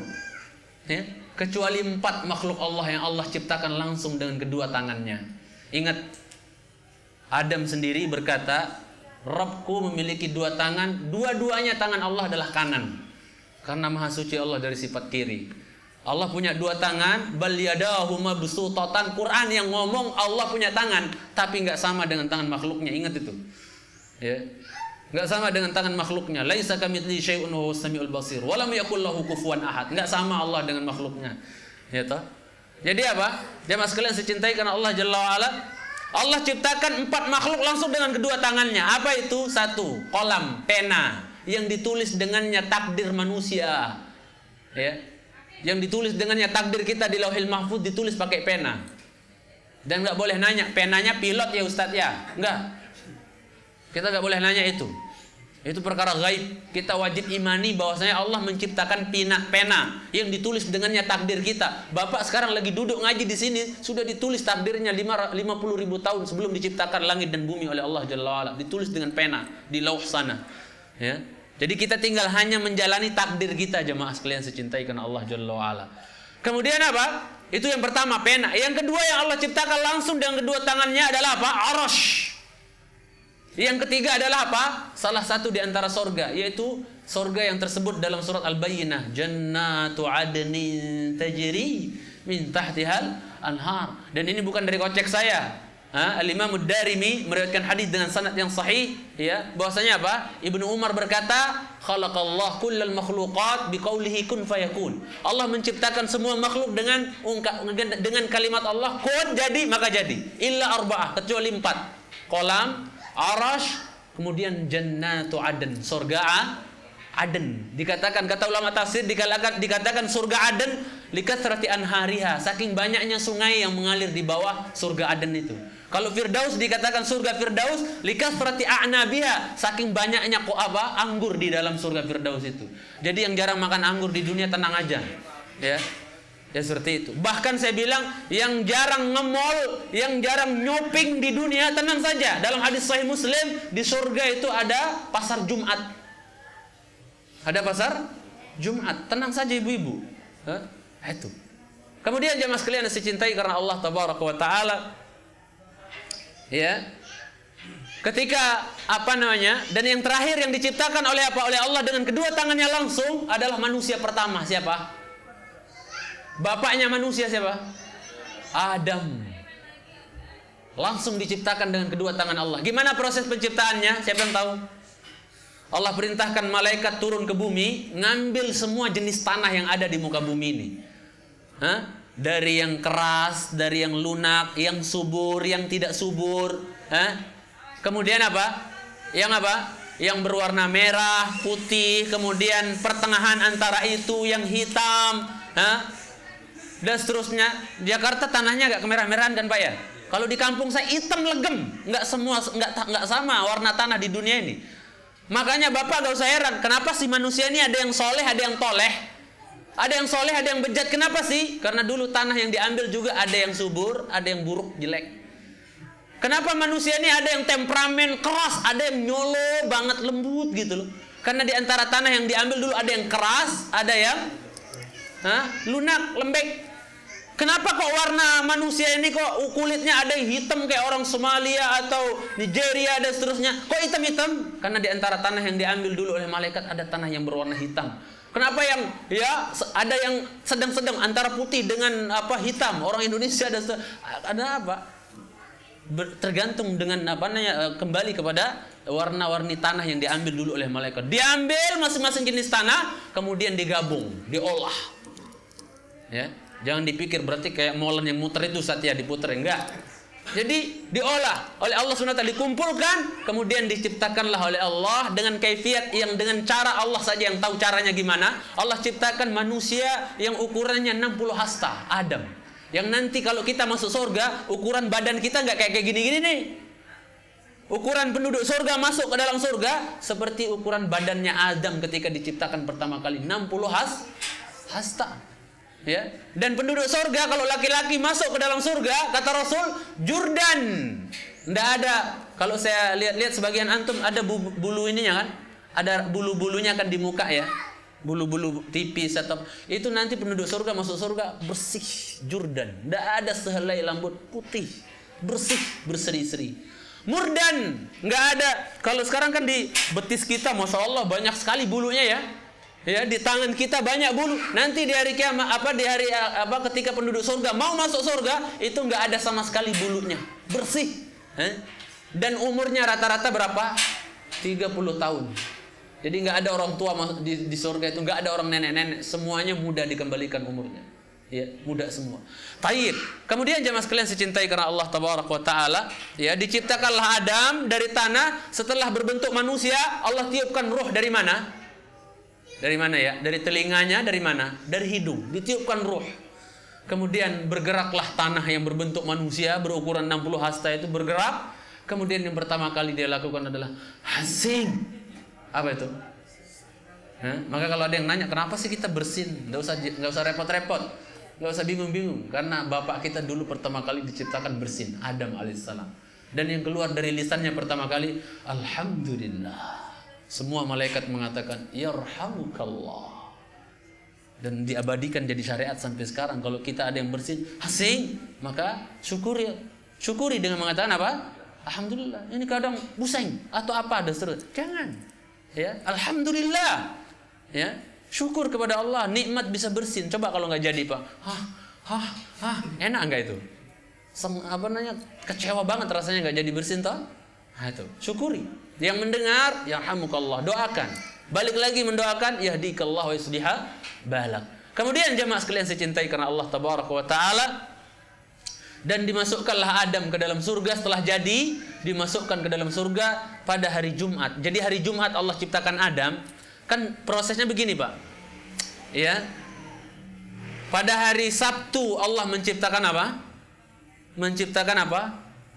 [SPEAKER 1] Ya, kecuali 4 makhluk Allah yang Allah ciptakan langsung dengan kedua tangannya. Ingat, Adam sendiri berkata, Rabbku memiliki 2 tangan, dua-duanya tangan Allah adalah kanan. Karena maha suci Allah dari sifat kiri. Allah punya 2 tangan, bal yadahu mabsutatan. Quran yang ngomong Allah punya tangan, tapi nggak sama dengan tangan makhluknya. Ingat itu. Ya. Enggak sama dengan tangan makhluknya. Laisa kamitslihi syai'un wa huwas samiul basir. Wa lam yakul lahu kufuwan ahad. Enggak sama Allah dengan makhluknya. Ya toh? Jadi apa? Jamaah sekalian secintai karena Allah Jalla wa Ala. Allah ciptakan 4 makhluk langsung dengan kedua tangannya. Apa itu? 1, kolam, pena yang ditulis dengannya takdir manusia. Ya. Yang ditulis dengannya takdir kita di Lauhil Mahfuz ditulis pakai pena. Dan enggak boleh nanya, penanya pilot ya Ustaz ya? Enggak. Kita nggak boleh nanya itu. Itu perkara gaib. Kita wajib imani bahwasanya Allah menciptakan pena yang ditulis dengannya takdir kita. Bapak sekarang lagi duduk ngaji di sini sudah ditulis takdirnya 50.000 tahun sebelum diciptakan langit dan bumi oleh Allah Jalla wa'ala. Ditulis dengan pena di lauh sana. Ya. Jadi kita tinggal hanya menjalani takdir kita jamaah sekalian secintai karena Allah Jalla wa'ala. Kemudian apa? Itu yang pertama, pena. Yang kedua yang Allah ciptakan langsung dengan kedua tangannya adalah apa? Arasy. Yang ketiga adalah apa? Salah satu di antara sorga, yaitu sorga yang tersebut dalam surat Al-Bayyinah. Jannatu adnin tajri min tahtihal anhar. Dan ini bukan dari kocek saya. Al-Imam Ad-Darimi meriwayatkan hadis dengan sanad yang sahih, ya, bahwasanya apa? Ibnu Umar berkata, khalaqallahu kullal makhluqat biqaulihi kun fayakun. Allah menciptakan semua makhluk dengan kalimat Allah kun, jadi maka jadi. Illa arba'ah, kecuali 4. Kolam, Arasy, kemudian Jannatu Aden, surga Aden. Dikatakan, kata ulama tafsir, dikatakan surga Aden likathrati anhariha, saking banyaknya sungai yang mengalir di bawah surga Aden itu. Kalau Firdaus dikatakan surga Firdaus likathrati a'nabiha, saking banyaknya anggur di dalam surga Firdaus itu. Jadi yang jarang makan anggur di dunia tenang aja. Ya. Ya seperti itu. Bahkan saya bilang yang jarang nge-mall, yang jarang nyoping di dunia tenang saja. Dalam hadis Sahih Muslim, di surga itu ada pasar Jumat. Ada pasar Jumat. Tenang saja ibu-ibu. Itu. Kemudian jemaah sekalian yang saya cintai karena Allah Tabaraka wa Taala. Ya. Ketika dan yang terakhir yang diciptakan oleh Allah dengan kedua tangannya langsung adalah manusia pertama. Siapa? Bapaknya manusia siapa? Adam. Langsung diciptakan dengan kedua tangan Allah. Gimana proses penciptaannya? Siapa yang tahu? Allah perintahkan malaikat turun ke bumi, ngambil semua jenis tanah yang ada di muka bumi ini. Dari yang keras, dari yang lunak, yang subur, yang tidak subur. Kemudian apa? Yang berwarna merah, putih, kemudian pertengahan antara itu yang hitam. Dan seterusnya. Jakarta tanahnya agak kemerah-merahan kan Pak ya? Kalau di kampung saya hitam legem, nggak sama warna tanah di dunia ini. Makanya Bapak gak usah heran, kenapa sih manusia ini ada yang soleh, ada yang toleh, ada yang soleh, ada yang bejat. Kenapa sih? Karena dulu tanah yang diambil juga ada yang subur, ada yang buruk, jelek. Kenapa manusia ini ada yang temperamen keras, ada yang nyolo banget, lembut gitu loh. Karena di antara tanah yang diambil dulu ada yang keras, ada yang lunak, lembek. Kenapa kok warna manusia ini kok kulitnya ada yang hitam kayak orang Somalia atau Nigeria dan seterusnya? Kok hitam-hitam? Karena di antara tanah yang diambil dulu oleh malaikat ada tanah yang berwarna hitam. Kenapa yang ada yang sedang-sedang antara putih dengan hitam? Orang Indonesia ada apa? tergantung dengan kembali kepada warna-warni tanah yang diambil dulu oleh malaikat. Diambil masing-masing jenis tanah, kemudian digabung, diolah. Ya, jangan dipikir berarti kayak molen yang muter itu Satya diputer, enggak. Jadi diolah oleh Allah SWT, dikumpulkan, kemudian diciptakanlah oleh Allah dengan kaifiat yang dengan cara Allah saja yang tahu caranya gimana. Allah ciptakan manusia yang ukurannya 60 hasta, Adam. Yang nanti kalau kita masuk surga, ukuran badan kita nggak kayak gini-gini nih. Ukuran penduduk surga masuk ke dalam surga seperti ukuran badannya Adam ketika diciptakan pertama kali, 60 hasta. Ya, dan penduduk surga kalau laki-laki masuk ke dalam surga, kata Rasul, Jordan. Nggak ada, kalau saya lihat sebagian antum ada bulu ininya kan, ada bulu-bulunya kan di muka ya, bulu-bulu tipis atau itu nanti penduduk surga masuk surga bersih, Jordan. Nggak ada sehelai rambut, putih, bersih, berseri-seri. Murdan, nggak ada. Kalau sekarang kan di betis kita, masya Allah banyak sekali bulunya ya. Ya, di tangan kita banyak bulu. Nanti di hari kiamat ketika penduduk surga mau masuk surga, itu nggak ada sama sekali bulunya, bersih. Dan umurnya rata-rata berapa? 30 tahun. Jadi nggak ada orang tua di surga itu, nggak ada orang nenek-nenek, semuanya muda dikembalikan umurnya. Ya, muda semua. Taib. Kemudian jemaah sekalian dicintai karena Allah Tabaraka wa Taala, ya, diciptakanlah Adam dari tanah. Setelah berbentuk manusia, Allah tiupkan ruh dari mana? Dari mana ya? Dari telinganya, dari mana? Dari hidung, ditiupkan ruh. Kemudian bergeraklah tanah yang berbentuk manusia berukuran 60 hasta itu bergerak. Kemudian yang pertama kali dia lakukan adalah hasing. Apa itu? Maka kalau ada yang nanya, kenapa sih kita bersin? Nggak usah repot-repot, nggak usah bingung-bingung. Karena bapak kita dulu pertama kali diciptakan bersin, Adam alaihissalam. Dan yang keluar dari lisannya pertama kali, Alhamdulillah. Semua malaikat mengatakan yarhamukallah. Dan diabadikan jadi syariat sampai sekarang. Kalau kita ada yang bersin, hasing, maka syukuri dengan mengatakan apa? Alhamdulillah. Ini kadang pusing atau apa ada seterusnya. Jangan. Ya, alhamdulillah. Ya, syukur kepada Allah, nikmat bisa bersin. Coba kalau nggak jadi, Pak. Enak nggak itu? Kecewa banget rasanya nggak jadi bersin toh? Nah, itu syukuri. Yang mendengar, yarhamukallah, doakan. Balik lagi mendoakan, yahdikallahu wa yusliha balak. Kemudian jemaah sekalian saya cintai karena Allah Tabaraka wa Taala, dan dimasukkanlah Adam ke dalam surga. Setelah jadi, dimasukkan ke dalam surga pada hari Jumat. Jadi hari Jumat Allah ciptakan Adam. Kan prosesnya begini, Pak. Ya. Pada hari Sabtu Allah menciptakan apa? Menciptakan apa?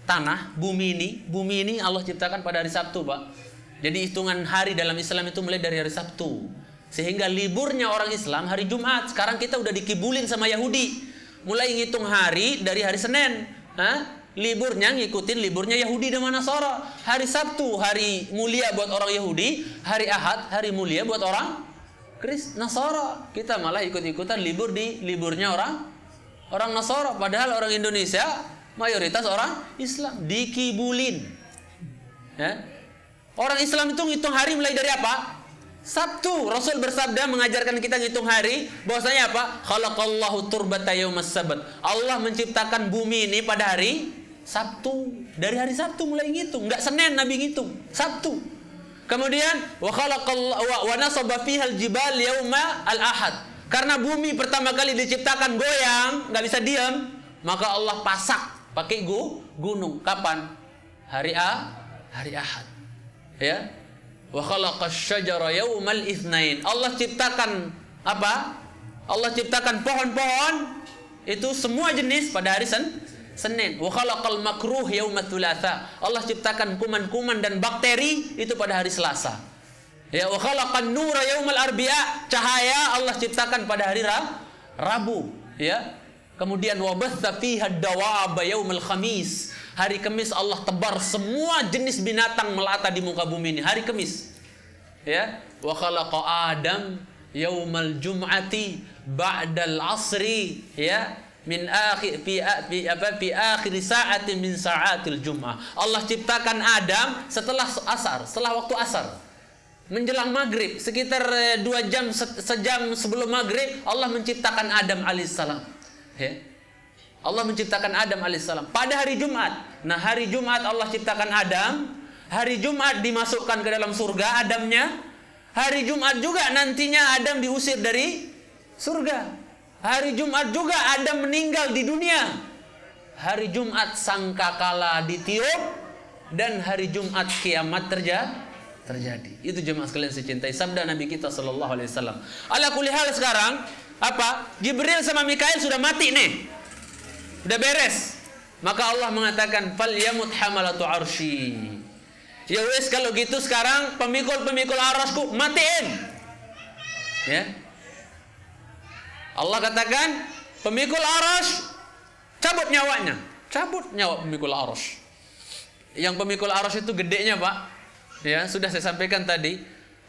[SPEAKER 1] Tanah, bumi ini Allah ciptakan pada hari Sabtu, Pak. Jadi hitungan hari dalam Islam itu mulai dari hari Sabtu. Sehingga liburnya orang Islam hari Jumat. Sekarang kita udah dikibulin sama Yahudi. Mulai ngitung hari dari hari Senin. Liburnya ngikutin liburnya Yahudi dan Nasara. Hari Sabtu hari mulia buat orang Yahudi, hari Ahad hari mulia buat orang Nasara. Kita malah ikut-ikutan libur di liburnya orang Nasara, padahal orang Indonesia mayoritas orang Islam, dikibulin. Ya. Orang Islam itu ngitung hari mulai dari apa? Sabtu. Rasul bersabda mengajarkan kita ngitung hari, bahwasanya apa? Khalaqallahu turbata yaumas sabt. Allah menciptakan bumi ini pada hari Sabtu. Dari hari Sabtu mulai ngitung, enggak Senin Nabi ngitung, Sabtu. Kemudian wa nasaba fihal jibal yauma al-ahad. Karena bumi pertama kali diciptakan goyang, nggak bisa diam, maka Allah pasak pakai gunung. Kapan? Hari Ahad. Ya. Wa khalaqasy syajara yaumal itsnain. Allah ciptakan apa? Allah ciptakan pohon-pohon itu semua jenis pada hari Senin. Wa khalaqal makruh yaumat tsulatsa. Allah ciptakan kuman-kuman dan bakteri itu pada hari Selasa. Ya, wa khalaqan nura yaumal arbi'a. Cahaya Allah ciptakan pada hari Rabu, ya. Kemudian wabatha fiha dawab yaumil khamis. Hari Kamis Allah tebar semua jenis binatang melata di muka bumi ini hari Kamis. Ya, wa khalaqa Adam yaumal jum'ati ba'dal asri, ya, min akhir fi akhir sa'atin min sa'atil jum'ah. Allah ciptakan Adam setelah asar, setelah waktu asar. Menjelang maghrib sekitar 2 jam, sejam sebelum maghrib Allah menciptakan Adam alaihissalam. Ya. Allah menciptakan Adam alaihissalam pada hari Jumat. Nah, hari Jumat Allah ciptakan Adam. Hari Jumat dimasukkan ke dalam surga Adamnya. Hari Jumat juga nantinya Adam diusir dari surga. Hari Jumat juga Adam meninggal di dunia. Hari Jumat sangkakala ditiup dan hari Jumat kiamat terjadi. Itu jemaah sekalian saya cintai sabda Nabi kita sallallahu alaihi wasallam. Ala kulli hal sekarang apa? Jibril sama Mikail sudah mati nih. Udah beres. Maka Allah mengatakan fal yamut hamalatu arsy. Ya wes kalau gitu sekarang pemikul-pemikul arasku matiin. Ya. Allah katakan pemikul aras cabut nyawanya. Cabut nyawa pemikul aras. Yang pemikul aras itu gedenya, Pak. Ya, sudah saya sampaikan tadi.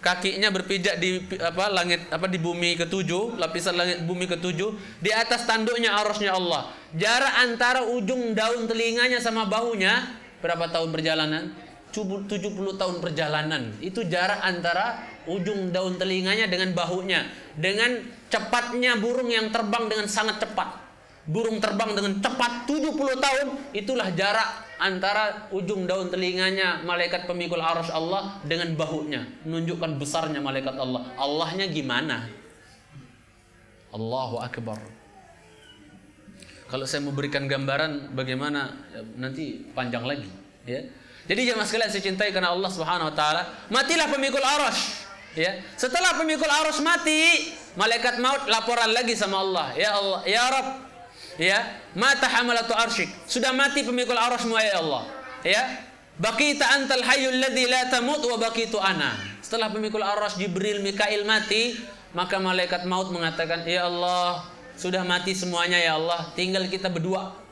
[SPEAKER 1] Kakinya berpijak di langit di bumi ketujuh, lapisan langit bumi ketujuh, di atas tanduknya arasnya Allah. Jarak antara ujung daun telinganya sama bahunya berapa tahun perjalanan? 70 tahun perjalanan. Itu jarak antara ujung daun telinganya dengan bahunya. Dengan cepatnya burung yang terbang dengan sangat cepat. Burung terbang dengan cepat 70 tahun, itulah jarak antara ujung daun telinganya malaikat pemikul arsy Allah dengan bahunya. Menunjukkan besarnya malaikat Allah. Allahnya gimana? Allahu Akbar. Kalau saya memberikan gambaran bagaimana nanti panjang lagi, ya. Jadi jemaah sekalian saya cintai karena Allah Subhanahu wa taala, matilah pemikul arsy, ya. Setelah pemikul arsy mati, malaikat maut laporan lagi sama Allah. Ya Allah, ya Rabb, ya, mata hamalatu arsyik, sudah mati pemikul arasy-Mu ya Allah, ya. Baqita antal hayyul ladzi la tamut wa baqitu ana. Setelah pemikul arasy Jibril Mikail mati, maka malaikat maut mengatakan, ya Allah, sudah mati semuanya ya Allah, tinggal kita berdua.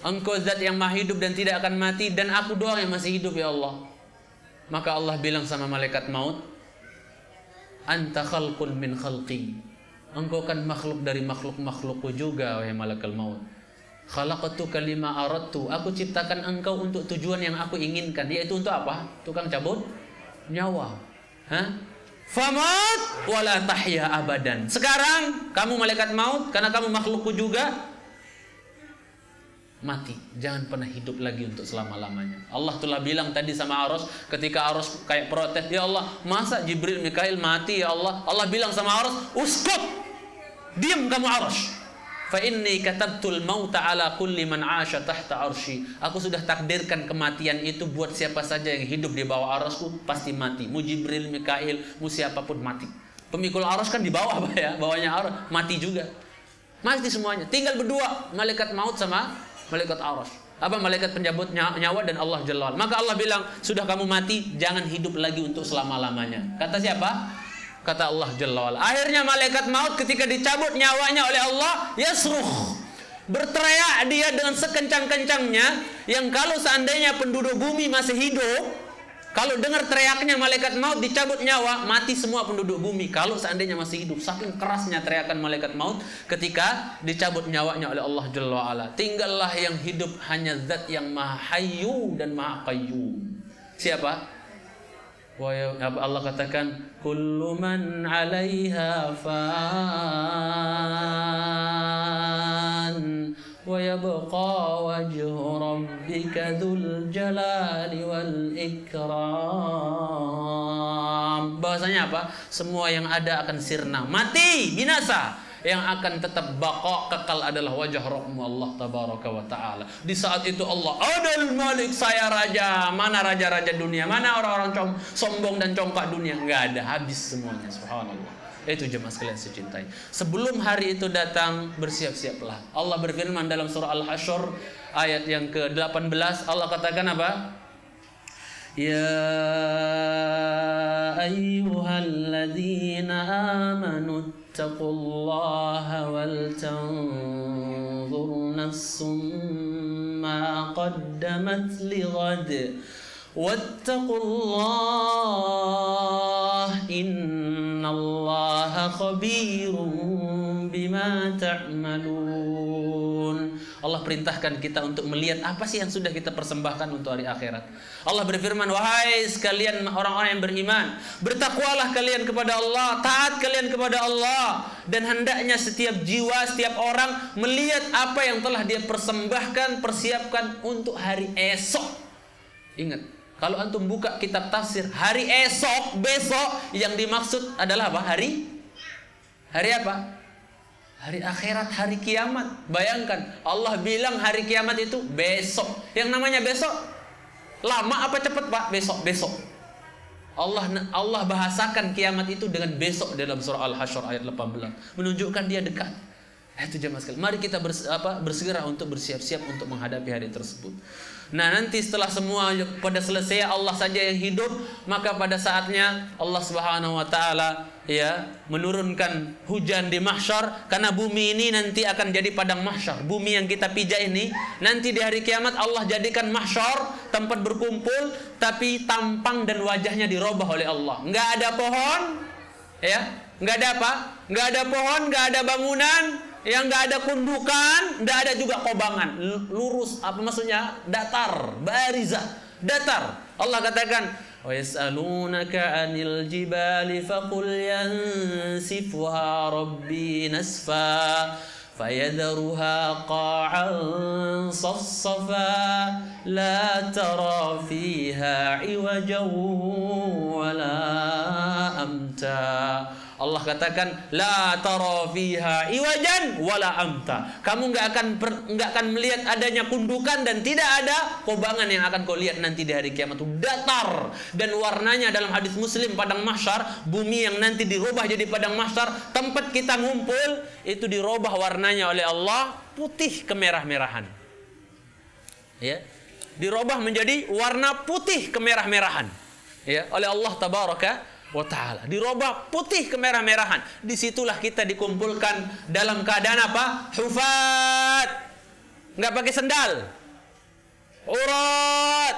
[SPEAKER 1] Engkau zat yang maha hidup dan tidak akan mati, dan aku doang yang masih hidup ya Allah. Maka Allah bilang sama malaikat maut, anta khalqun min khalqi. Engkau kan makhluk dari makhluk-makhlukku juga, wahai malaikat maut. Khalaqtuka lima aradtu. Aku ciptakan engkau untuk tujuan yang aku inginkan, yaitu untuk apa? Tukang cabut nyawa. Famat wala tahya abadan. Sekarang kamu malaikat maut, karena kamu makhlukku juga, mati, jangan pernah hidup lagi untuk selama-lamanya. Allah telah bilang tadi sama Aras, ketika Aras kayak protes, ya Allah, masa Jibril Mikail mati ya Allah? Allah bilang sama Aras, uskut, diam kamu Aras. Fa inni katabtul mauta ala kulli man 'asha tahta arsy. Aku sudah takdirkan kematian itu buat siapa saja yang hidup di bawah arasku pasti mati. Mu Jibril Mikail, mu siapapun mati. Pemikul aras kan di bawah, Pak ya, bawahnya aras, mati juga. Mati semuanya. Tinggal berdua, malaikat maut sama malaikat aras. Malaikat penjabut nyawa dan Allah Jalla wa'ala. Maka Allah bilang, sudah kamu mati, jangan hidup lagi untuk selama-lamanya. Kata siapa? Kata Allah Jalla wa'ala. Akhirnya malaikat maut ketika dicabut nyawanya oleh Allah, yasruh, berteriak dia dengan sekencang-kencangnya, yang kalau seandainya penduduk bumi masih hidup, kalau dengar teriaknya malaikat maut dicabut nyawa, mati semua penduduk bumi. Kalau seandainya masih hidup, saking kerasnya teriakan malaikat maut ketika dicabut nyawanya oleh Allah Jalla wa'ala. Tinggallah yang hidup hanya zat yang maha hayyu dan maha qayyum. Siapa? Allah katakan, kullu man 'alaiha fan wa yabqa wajhu rabbika dzul jalali wal ikram. Bahasanya apa? Semua yang ada akan sirna, mati, binasa. Yang akan tetap baqa, kekal adalah wajah Rabbmu Allah tabaraka wa ta'ala. Di saat itu Allah, Adal Malik, saya raja. Mana raja-raja dunia? Mana orang-orang sombong dan congkak dunia? Enggak ada, habis semuanya, subhanallah. Itu jemaah sekalian saya cintai. Sebelum hari itu datang, bersiap-siaplah. Allah berfirman dalam surah Al-Hasyr ayat yang ke-18, Allah katakan apa? Ya ayyuhalladzina amanu ittaqullaha wal tanzur nafsum ma qaddamat lighad wattaqullaha innallaha khabirum bima ta'malun. Allah perintahkan kita untuk melihat apa sih yang sudah kita persembahkan untuk hari akhirat. Allah berfirman, wahai sekalian orang-orang yang beriman, bertakwalah kalian kepada Allah, taat kalian kepada Allah, dan hendaknya setiap jiwa, setiap orang melihat apa yang telah dia persembahkan, persiapkan untuk hari esok. Ingat, kalau antum buka kitab tafsir, hari esok, besok, yang dimaksud adalah apa? Hari apa? Hari akhirat, hari kiamat. Bayangkan, Allah bilang hari kiamat itu besok. Yang namanya besok, lama apa cepat Pak? Besok. Allah bahasakan kiamat itu dengan besok dalam surah Al-Hasyr ayat 18. Menunjukkan dia dekat. Itu jemaah sekalian. Mari kita bersegera untuk bersiap-siap untuk menghadapi hari tersebut. Nah, nanti setelah semua pada selesai Allah saja yang hidup, maka pada saatnya Allah Subhanahu wa taala menurunkan hujan di mahsyar, karena bumi ini nanti akan jadi padang mahsyar. Bumi yang kita pijak ini nanti di hari kiamat Allah jadikan mahsyar, tempat berkumpul, tapi tampang dan wajahnya dirubah oleh Allah. Enggak ada pohon, enggak ada apa? Enggak ada pohon, enggak ada bangunan, yang nggak ada kundukan, nggak ada juga kobangan, lurus. Apa maksudnya? Datar, barizah, datar. Allah katakan, wa yas'alunaka 'anil jibali faqul yansifuha rabbi nasfa fayadharuha qa'an safsafa la tara fiha 'iwajan wala amta. Allah katakan, la tara fiha iwajan wala amta. Kamu nggak akan melihat adanya kundukan dan tidak ada kobangan yang akan kau lihat nanti di hari kiamat. Datar, dan warnanya dalam hadis Muslim padang mahsyar, bumi yang nanti dirubah jadi padang mahsyar, tempat kita ngumpul itu dirubah warnanya oleh Allah putih kemerah-merahan. Dirubah menjadi warna putih kemerah-merahan. Oleh Allah tabaraka wa ta'ala, dirubah putih kemerah-merahan. Disitulah kita dikumpulkan dalam keadaan apa? Hufat, nggak pakai sendal, urat,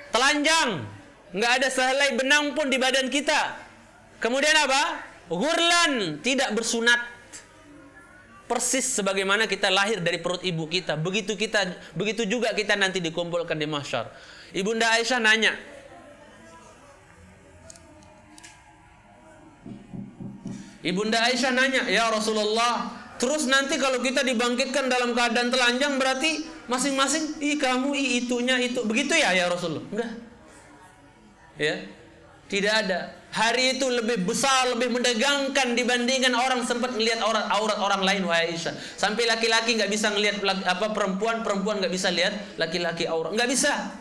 [SPEAKER 1] telanjang, nggak ada sehelai benang pun di badan kita. Kemudian apa? Ghurlan, tidak bersunat. Persis sebagaimana kita lahir dari perut ibu kita, begitu juga kita nanti dikumpulkan di mahsyar. Ibunda Aisyah nanya, ya Rasulullah, terus nanti kalau kita dibangkitkan dalam keadaan telanjang, berarti masing-masing, kamu, itunya, itu. Begitu ya Rasulullah? Enggak. Tidak ada. Hari itu lebih besar, lebih mendegangkan dibandingkan orang sempat melihat aurat orang lain, wahai Aisyah. Sampai laki-laki nggak bisa melihat perempuan nggak bisa lihat laki-laki aurat. Nggak bisa.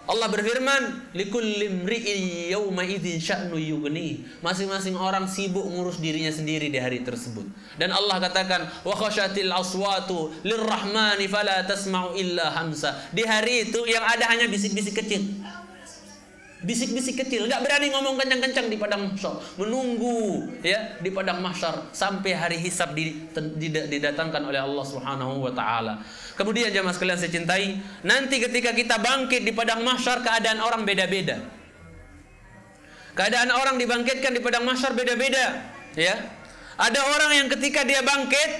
[SPEAKER 1] Allah berfirman, likulli imri'in yawma idzin sya'nu yughni. Masing-masing orang sibuk ngurus dirinya sendiri di hari tersebut. Dan Allah katakan, wa khasyatil aswatu lirrahmani fala tasma'u illa hamsa. Di hari itu yang ada hanya bisik-bisik kecil. Bisik-bisik kecil, enggak berani ngomong kencang-kencang di padang mahsyar. Menunggu di padang mahsyar sampai hari hisab didatangkan oleh Allah Subhanahu wa taala. Kemudian jemaah sekalian saya cintai, nanti ketika kita bangkit di padang mahsyar, keadaan orang beda-beda. Keadaan orang dibangkitkan di padang mahsyar beda-beda, Ada orang yang ketika dia bangkit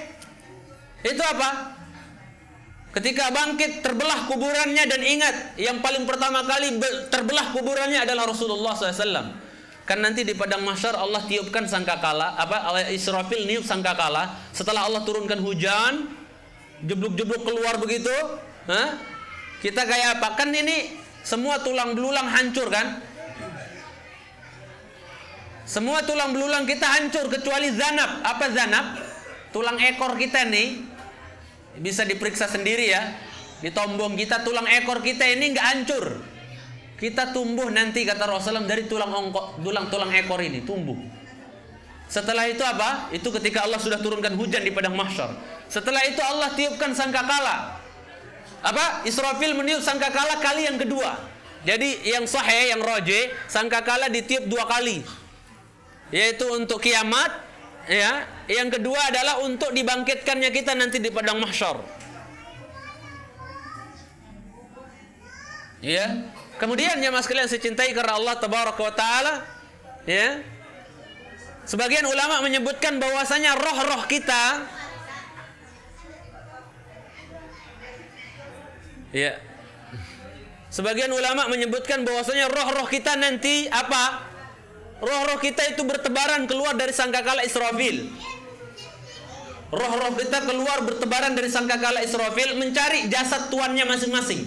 [SPEAKER 1] itu apa? Ketika bangkit terbelah kuburannya, dan ingat, yang paling pertama kali terbelah kuburannya adalah Rasulullah SAW. Kan nanti di padang mahsyar Allah tiupkan sangkakala, Israfil niup sangkakala. Setelah Allah turunkan hujan, jeblok-jeblok keluar begitu, kita kayak apa? Kan ini semua tulang belulang hancur kan? Semua tulang belulang kita hancur kecuali zanab. Apa zanab? Tulang ekor kita nih. Bisa diperiksa sendiri di tombong kita, tulang ekor kita ini nggak hancur. Kita tumbuh nanti, kata Rasulullah, dari tulang ekor ini tumbuh. Setelah itu apa? Itu ketika Allah sudah turunkan hujan di padang mahsyar. Setelah itu Allah tiupkan sangkakala. Israfil meniup sangkakala kali yang kedua. Jadi yang sahih, yang roje, sangkakala ditiup 2 kali. Yaitu untuk kiamat. Yang kedua adalah untuk dibangkitkannya kita nanti di padang mahsyar. Kemudian jemaah sekalian saya cintai karena Allah tabaraka wa taala, sebagian ulama menyebutkan bahwasanya roh-roh kita Ya. Sebagian ulama menyebutkan bahwasanya roh-roh kita nanti apa? Roh-roh kita itu bertebaran keluar dari sangkakala Israfil. Roh-roh kita keluar bertebaran dari sangkakala Israfil mencari jasad tuannya masing-masing.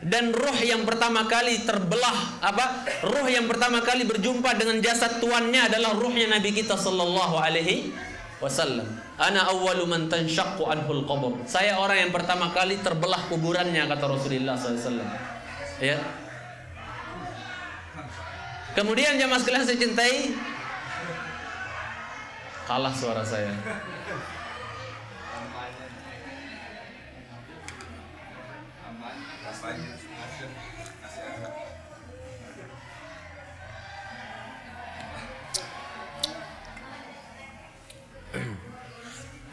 [SPEAKER 1] Dan roh yang pertama kali terbelah apa? Roh yang pertama kali berjumpa dengan jasad tuannya adalah ruhnya Nabi kita sallallahu alaihi wasallam. Ana awwalu man tanshaqqu anhul qabr. Saya orang yang pertama kali terbelah kuburannya, kata Rasulullah sallallahu alaihi wasallam. Ya. Kemudian jamaah sekalian saya cintai, kalah suara saya.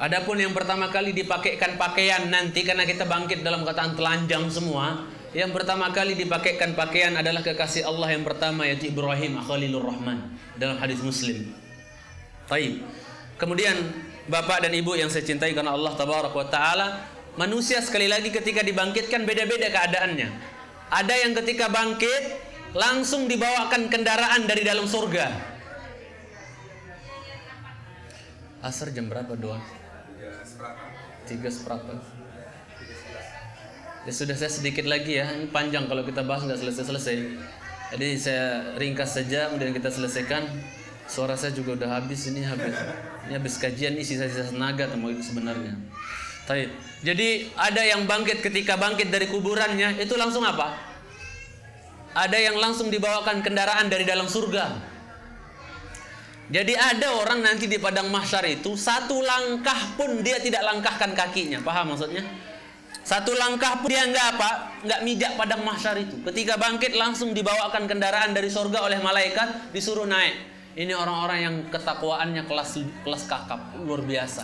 [SPEAKER 1] Adapun yang pertama kali dipakaikan pakaian nanti, karena kita bangkit dalam keadaan telanjang semua, yang pertama kali dipakaikan pakaian adalah kekasih Allah yang pertama, yaitu Ibrahim Khalilur Rahman, dalam hadis Muslim. Baik. Kemudian Bapak dan Ibu yang saya cintai karena Allah Tabaraka wa Ta'ala, manusia sekali lagi ketika dibangkitkan beda-beda keadaannya. Ada yang ketika bangkit langsung dibawakan kendaraan dari dalam surga. Asar jam berapa doa? 3:15. Ya sudah, saya sedikit lagi ya. Ini panjang kalau kita bahas nggak selesai-selesai. Jadi saya ringkas saja, kemudian kita selesaikan. Suara saya juga udah habis ini, habis kajian ini sisa-sisa tenaga sebenarnya. Jadi ada yang bangkit, ketika bangkit dari kuburannya itu langsung apa? Ada yang langsung dibawakan kendaraan dari dalam surga. Jadi ada orang nanti di padang mahsyar itu satu langkah pun dia tidak langkahkan kakinya. Paham maksudnya? Satu langkah pun dia nggak mijak padang mahsyar itu. Ketika bangkit langsung dibawakan kendaraan dari surga oleh malaikat, disuruh naik. Ini orang-orang yang ketakwaannya kelas kakap, luar biasa.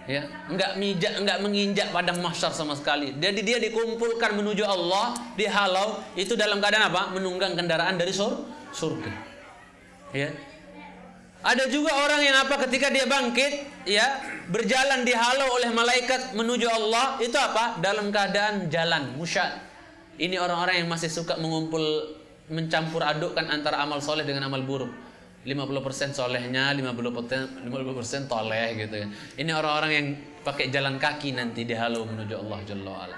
[SPEAKER 1] Ya, nggak menginjak padang mahsyar sama sekali. Jadi dia dikumpulkan menuju Allah, dihalau itu dalam keadaan apa? Menunggang kendaraan dari surga. Ya. Ada juga orang yang apa, ketika dia bangkit ya, berjalan dihalau oleh malaikat menuju Allah, itu apa? Dalam keadaan jalan musyad. Ini orang-orang yang masih suka mencampur adukkan antara amal soleh dengan amal buruk. 50% solehnya, 50% toleh gitu ya. Ini orang-orang yang pakai jalan kaki nanti dihalau menuju Allah Jalla wa'ala.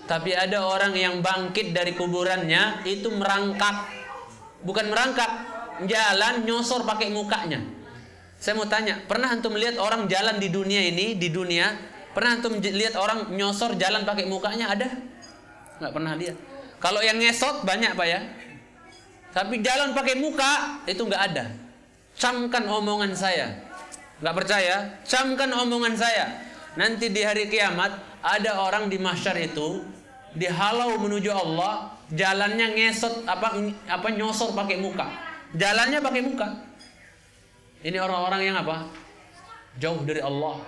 [SPEAKER 1] Tapi ada orang yang bangkit dari kuburannya itu merangkak. Bukan merangkak, jalan nyosor pakai mukanya. Saya mau tanya, pernah antum melihat orang jalan di dunia ini, pernah antum lihat orang nyosor jalan pakai mukanya? Ada? Nggak pernah lihat. Kalau yang ngesot banyak Pak ya. Tapi jalan pakai muka itu nggak ada. Camkan omongan saya. Nggak percaya? Camkan omongan saya. Nanti di hari kiamat ada orang di mahsyar itu dihalau menuju Allah, jalannya ngesot apa nyosor pakai muka. Jalannya pakai muka. Ini orang-orang yang apa? Jauh dari Allah,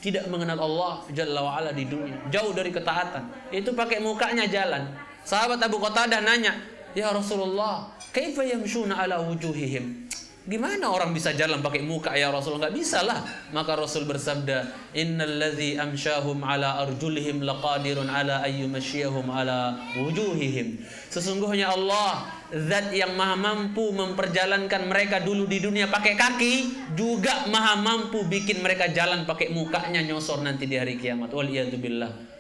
[SPEAKER 1] tidak mengenal Allah Jalla wa'ala di dunia, jauh dari ketaatan. Itu pakai mukanya jalan. Sahabat Abu Qatadah nanya, "Ya Rasulullah, kaifa yamshuna ala wujuhihim?" Gimana orang bisa jalan pakai muka ya Rasulullah? Nggak bisa lah. Maka Rasul bersabda, "Innal ladzi amsyahum ala arjulihim laqadirun ala ayyumasyiyahum ala wujuhihim." Sesungguhnya Allah, zat yang maha mampu memperjalankan mereka dulu di dunia pakai kaki, juga maha mampu bikin mereka jalan pakai mukanya nyosor nanti di hari kiamat. Waliyadzubillah.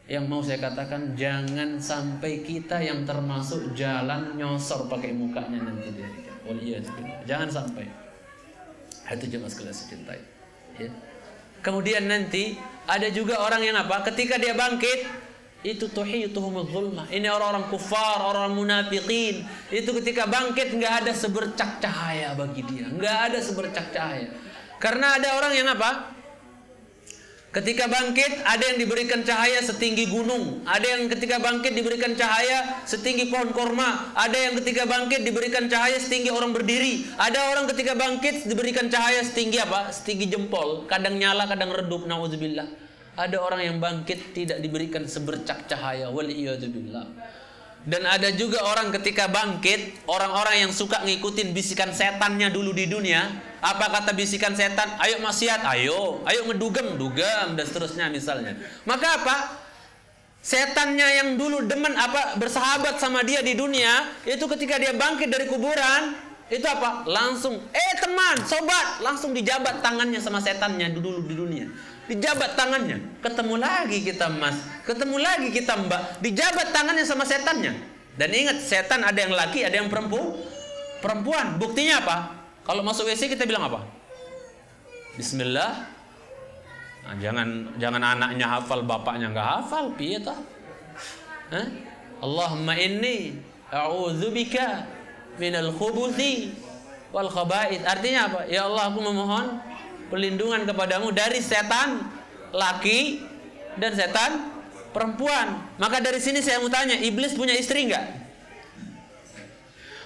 [SPEAKER 1] Yang mau saya katakan, jangan sampai kita yang termasuk jalan nyosor pakai mukanya nanti di hari kiamat. Jangan sampai. Itu jemaah sekalian cintai. Ya. Kemudian nanti ada juga orang yang apa? Ketika dia bangkit, itu tuhituhumuz zulmah. Ini orang-orang kufar, orang munafikin. Itu ketika bangkit nggak ada sebercak cahaya bagi dia, nggak ada sebercak cahaya. Karena ada orang yang apa? Ketika bangkit ada yang diberikan cahaya setinggi gunung, ada yang ketika bangkit diberikan cahaya setinggi pohon korma, ada yang ketika bangkit diberikan cahaya setinggi orang berdiri, ada orang ketika bangkit diberikan cahaya setinggi apa? Setinggi jempol, kadang nyala, kadang redup, nauzubillah. Ada orang yang bangkit tidak diberikan sebercak cahaya, waliyadzubillah. Dan ada juga orang ketika bangkit, orang-orang yang suka ngikutin bisikan setannya dulu di dunia. Apa kata bisikan setan? Ayo maksiat, ayo ngedugem, dan seterusnya misalnya. Maka apa? Setannya yang dulu demen bersahabat sama dia di dunia, itu ketika dia bangkit dari kuburan, itu apa? Langsung, teman, sobat, langsung dijabat tangannya sama setannya dulu di dunia. Dijabat tangannya. Ketemu lagi kita mas, ketemu lagi kita mbak, dijabat tangannya sama setannya. Dan ingat, setan ada yang laki, ada yang perempuan. Buktinya apa? Kalau masuk WC kita bilang apa? Bismillah. Nah, jangan anaknya hafal, bapaknya nggak hafal, piye toh? Allahumma inni a'udzubika minal khubuthi wal khaba'ith. Artinya apa? Ya Allah, aku memohon perlindungan kepadamu dari setan laki dan setan perempuan. Maka dari sini saya mau tanya, iblis punya istri nggak?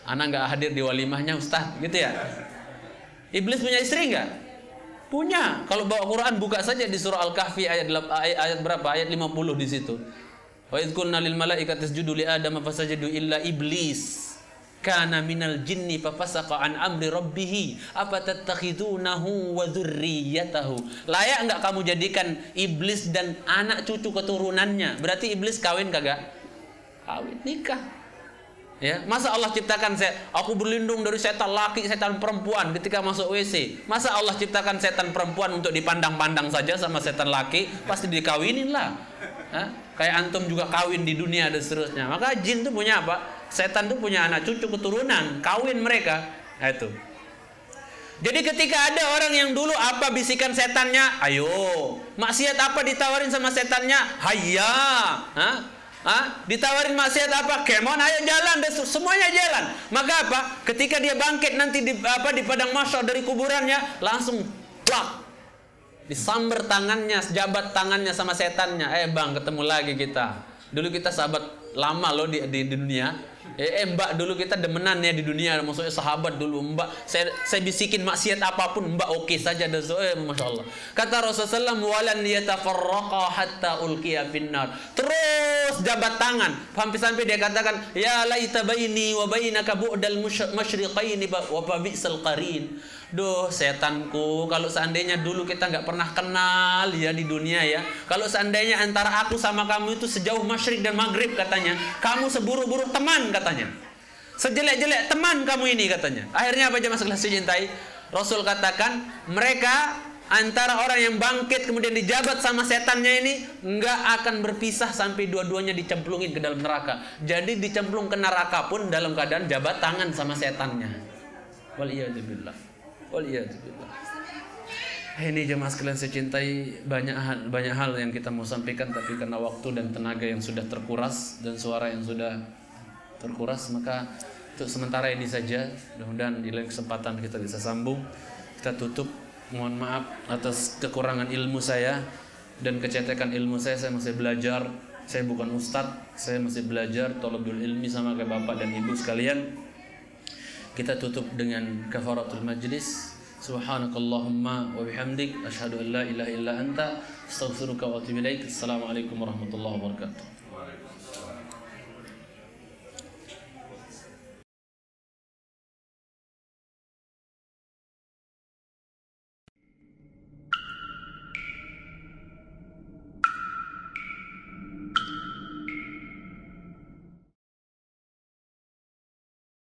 [SPEAKER 1] Anak nggak hadir di walimahnya Ustaz, gitu ya? Iblis punya istri nggak? Punya. Kalau bawa Quran buka saja di surah Al-Kahfi ayat berapa? Ayat 50 di situ. Wa idz qulna lil malaikati isjudu li adama fasajadu illa iblis kana minal jinni fafasaqa an amri rabbih afatattakhidunahu wa dzurriyyatahu. Layak enggak kamu jadikan iblis dan anak cucu keturunannya? Berarti iblis kawin kagak? Kawin, nikah. Ya, masa Allah ciptakan aku berlindung dari setan laki, setan perempuan ketika masuk WC. Masa Allah ciptakan setan perempuan untuk dipandang-pandang saja sama setan laki? Pasti dikawinin lah. Kayak antum juga kawin di dunia dan seterusnya. Maka jin itu punya apa? Setan itu punya anak cucu keturunan, kawin mereka. Nah, itu. Jadi ketika ada orang yang dulu apa bisikan setannya? Ayo. Maksiat apa ditawarin sama setannya? Hayya. Ditawarin maksiat apa? Kemon, ayo jalan, semuanya jalan. Maka apa? Ketika dia bangkit nanti di padang mahsyar dari kuburannya, langsung plak, disamber tangannya, jabat tangannya sama setannya. Bang, ketemu lagi kita. Dulu kita sahabat lama loh di dunia. Mbak, dulu kita demenan ya di dunia, maksudnya sahabat dulu. Mbak, saya bisikin maksiat apapun, Mbak oke saja. Masya Allah. Kata Rasulullah SAW, walan yatafarraqa hatta ulqiya finnar. Terus jabat tangan sampai dia katakan, ya laita baini wa bainaka bu'dal masyriqaini wa bi'sal qarin. Duh setanku, kalau seandainya dulu kita nggak pernah kenal ya di dunia ya. Kalau seandainya antara aku sama kamu itu sejauh masyrik dan maghrib katanya, kamu seburu-buru teman katanya, sejelek-jelek teman kamu ini katanya. Akhirnya apa aja mas kelas cintai? Rasul katakan mereka antara orang yang bangkit kemudian dijabat sama setannya ini nggak akan berpisah sampai dua-duanya dicemplungin ke dalam neraka. Jadi dicemplung ke neraka pun dalam keadaan jabat tangan sama setannya. Waliyadzubillah. Ini jemaah sekalian saya cintai, banyak hal yang kita mau sampaikan, tapi karena waktu dan tenaga yang sudah terkuras dan suara yang sudah terkuras, maka untuk sementara ini saja. Mudah-mudahan di lain kesempatan kita bisa sambung. Kita tutup. Mohon maaf atas kekurangan ilmu saya dan kecetekan ilmu saya masih belajar. Saya bukan ustadz, saya masih belajar thalabul ilmi sama kayak bapak dan ibu sekalian. Kita tutup dengan kafaratul majlis. Subhanakallahumma wa bihamdik asyhadu an la ilaha illa anta astaghfiruka wa atubu ilaik. Assalamualaikum warahmatullahi wabarakatuh.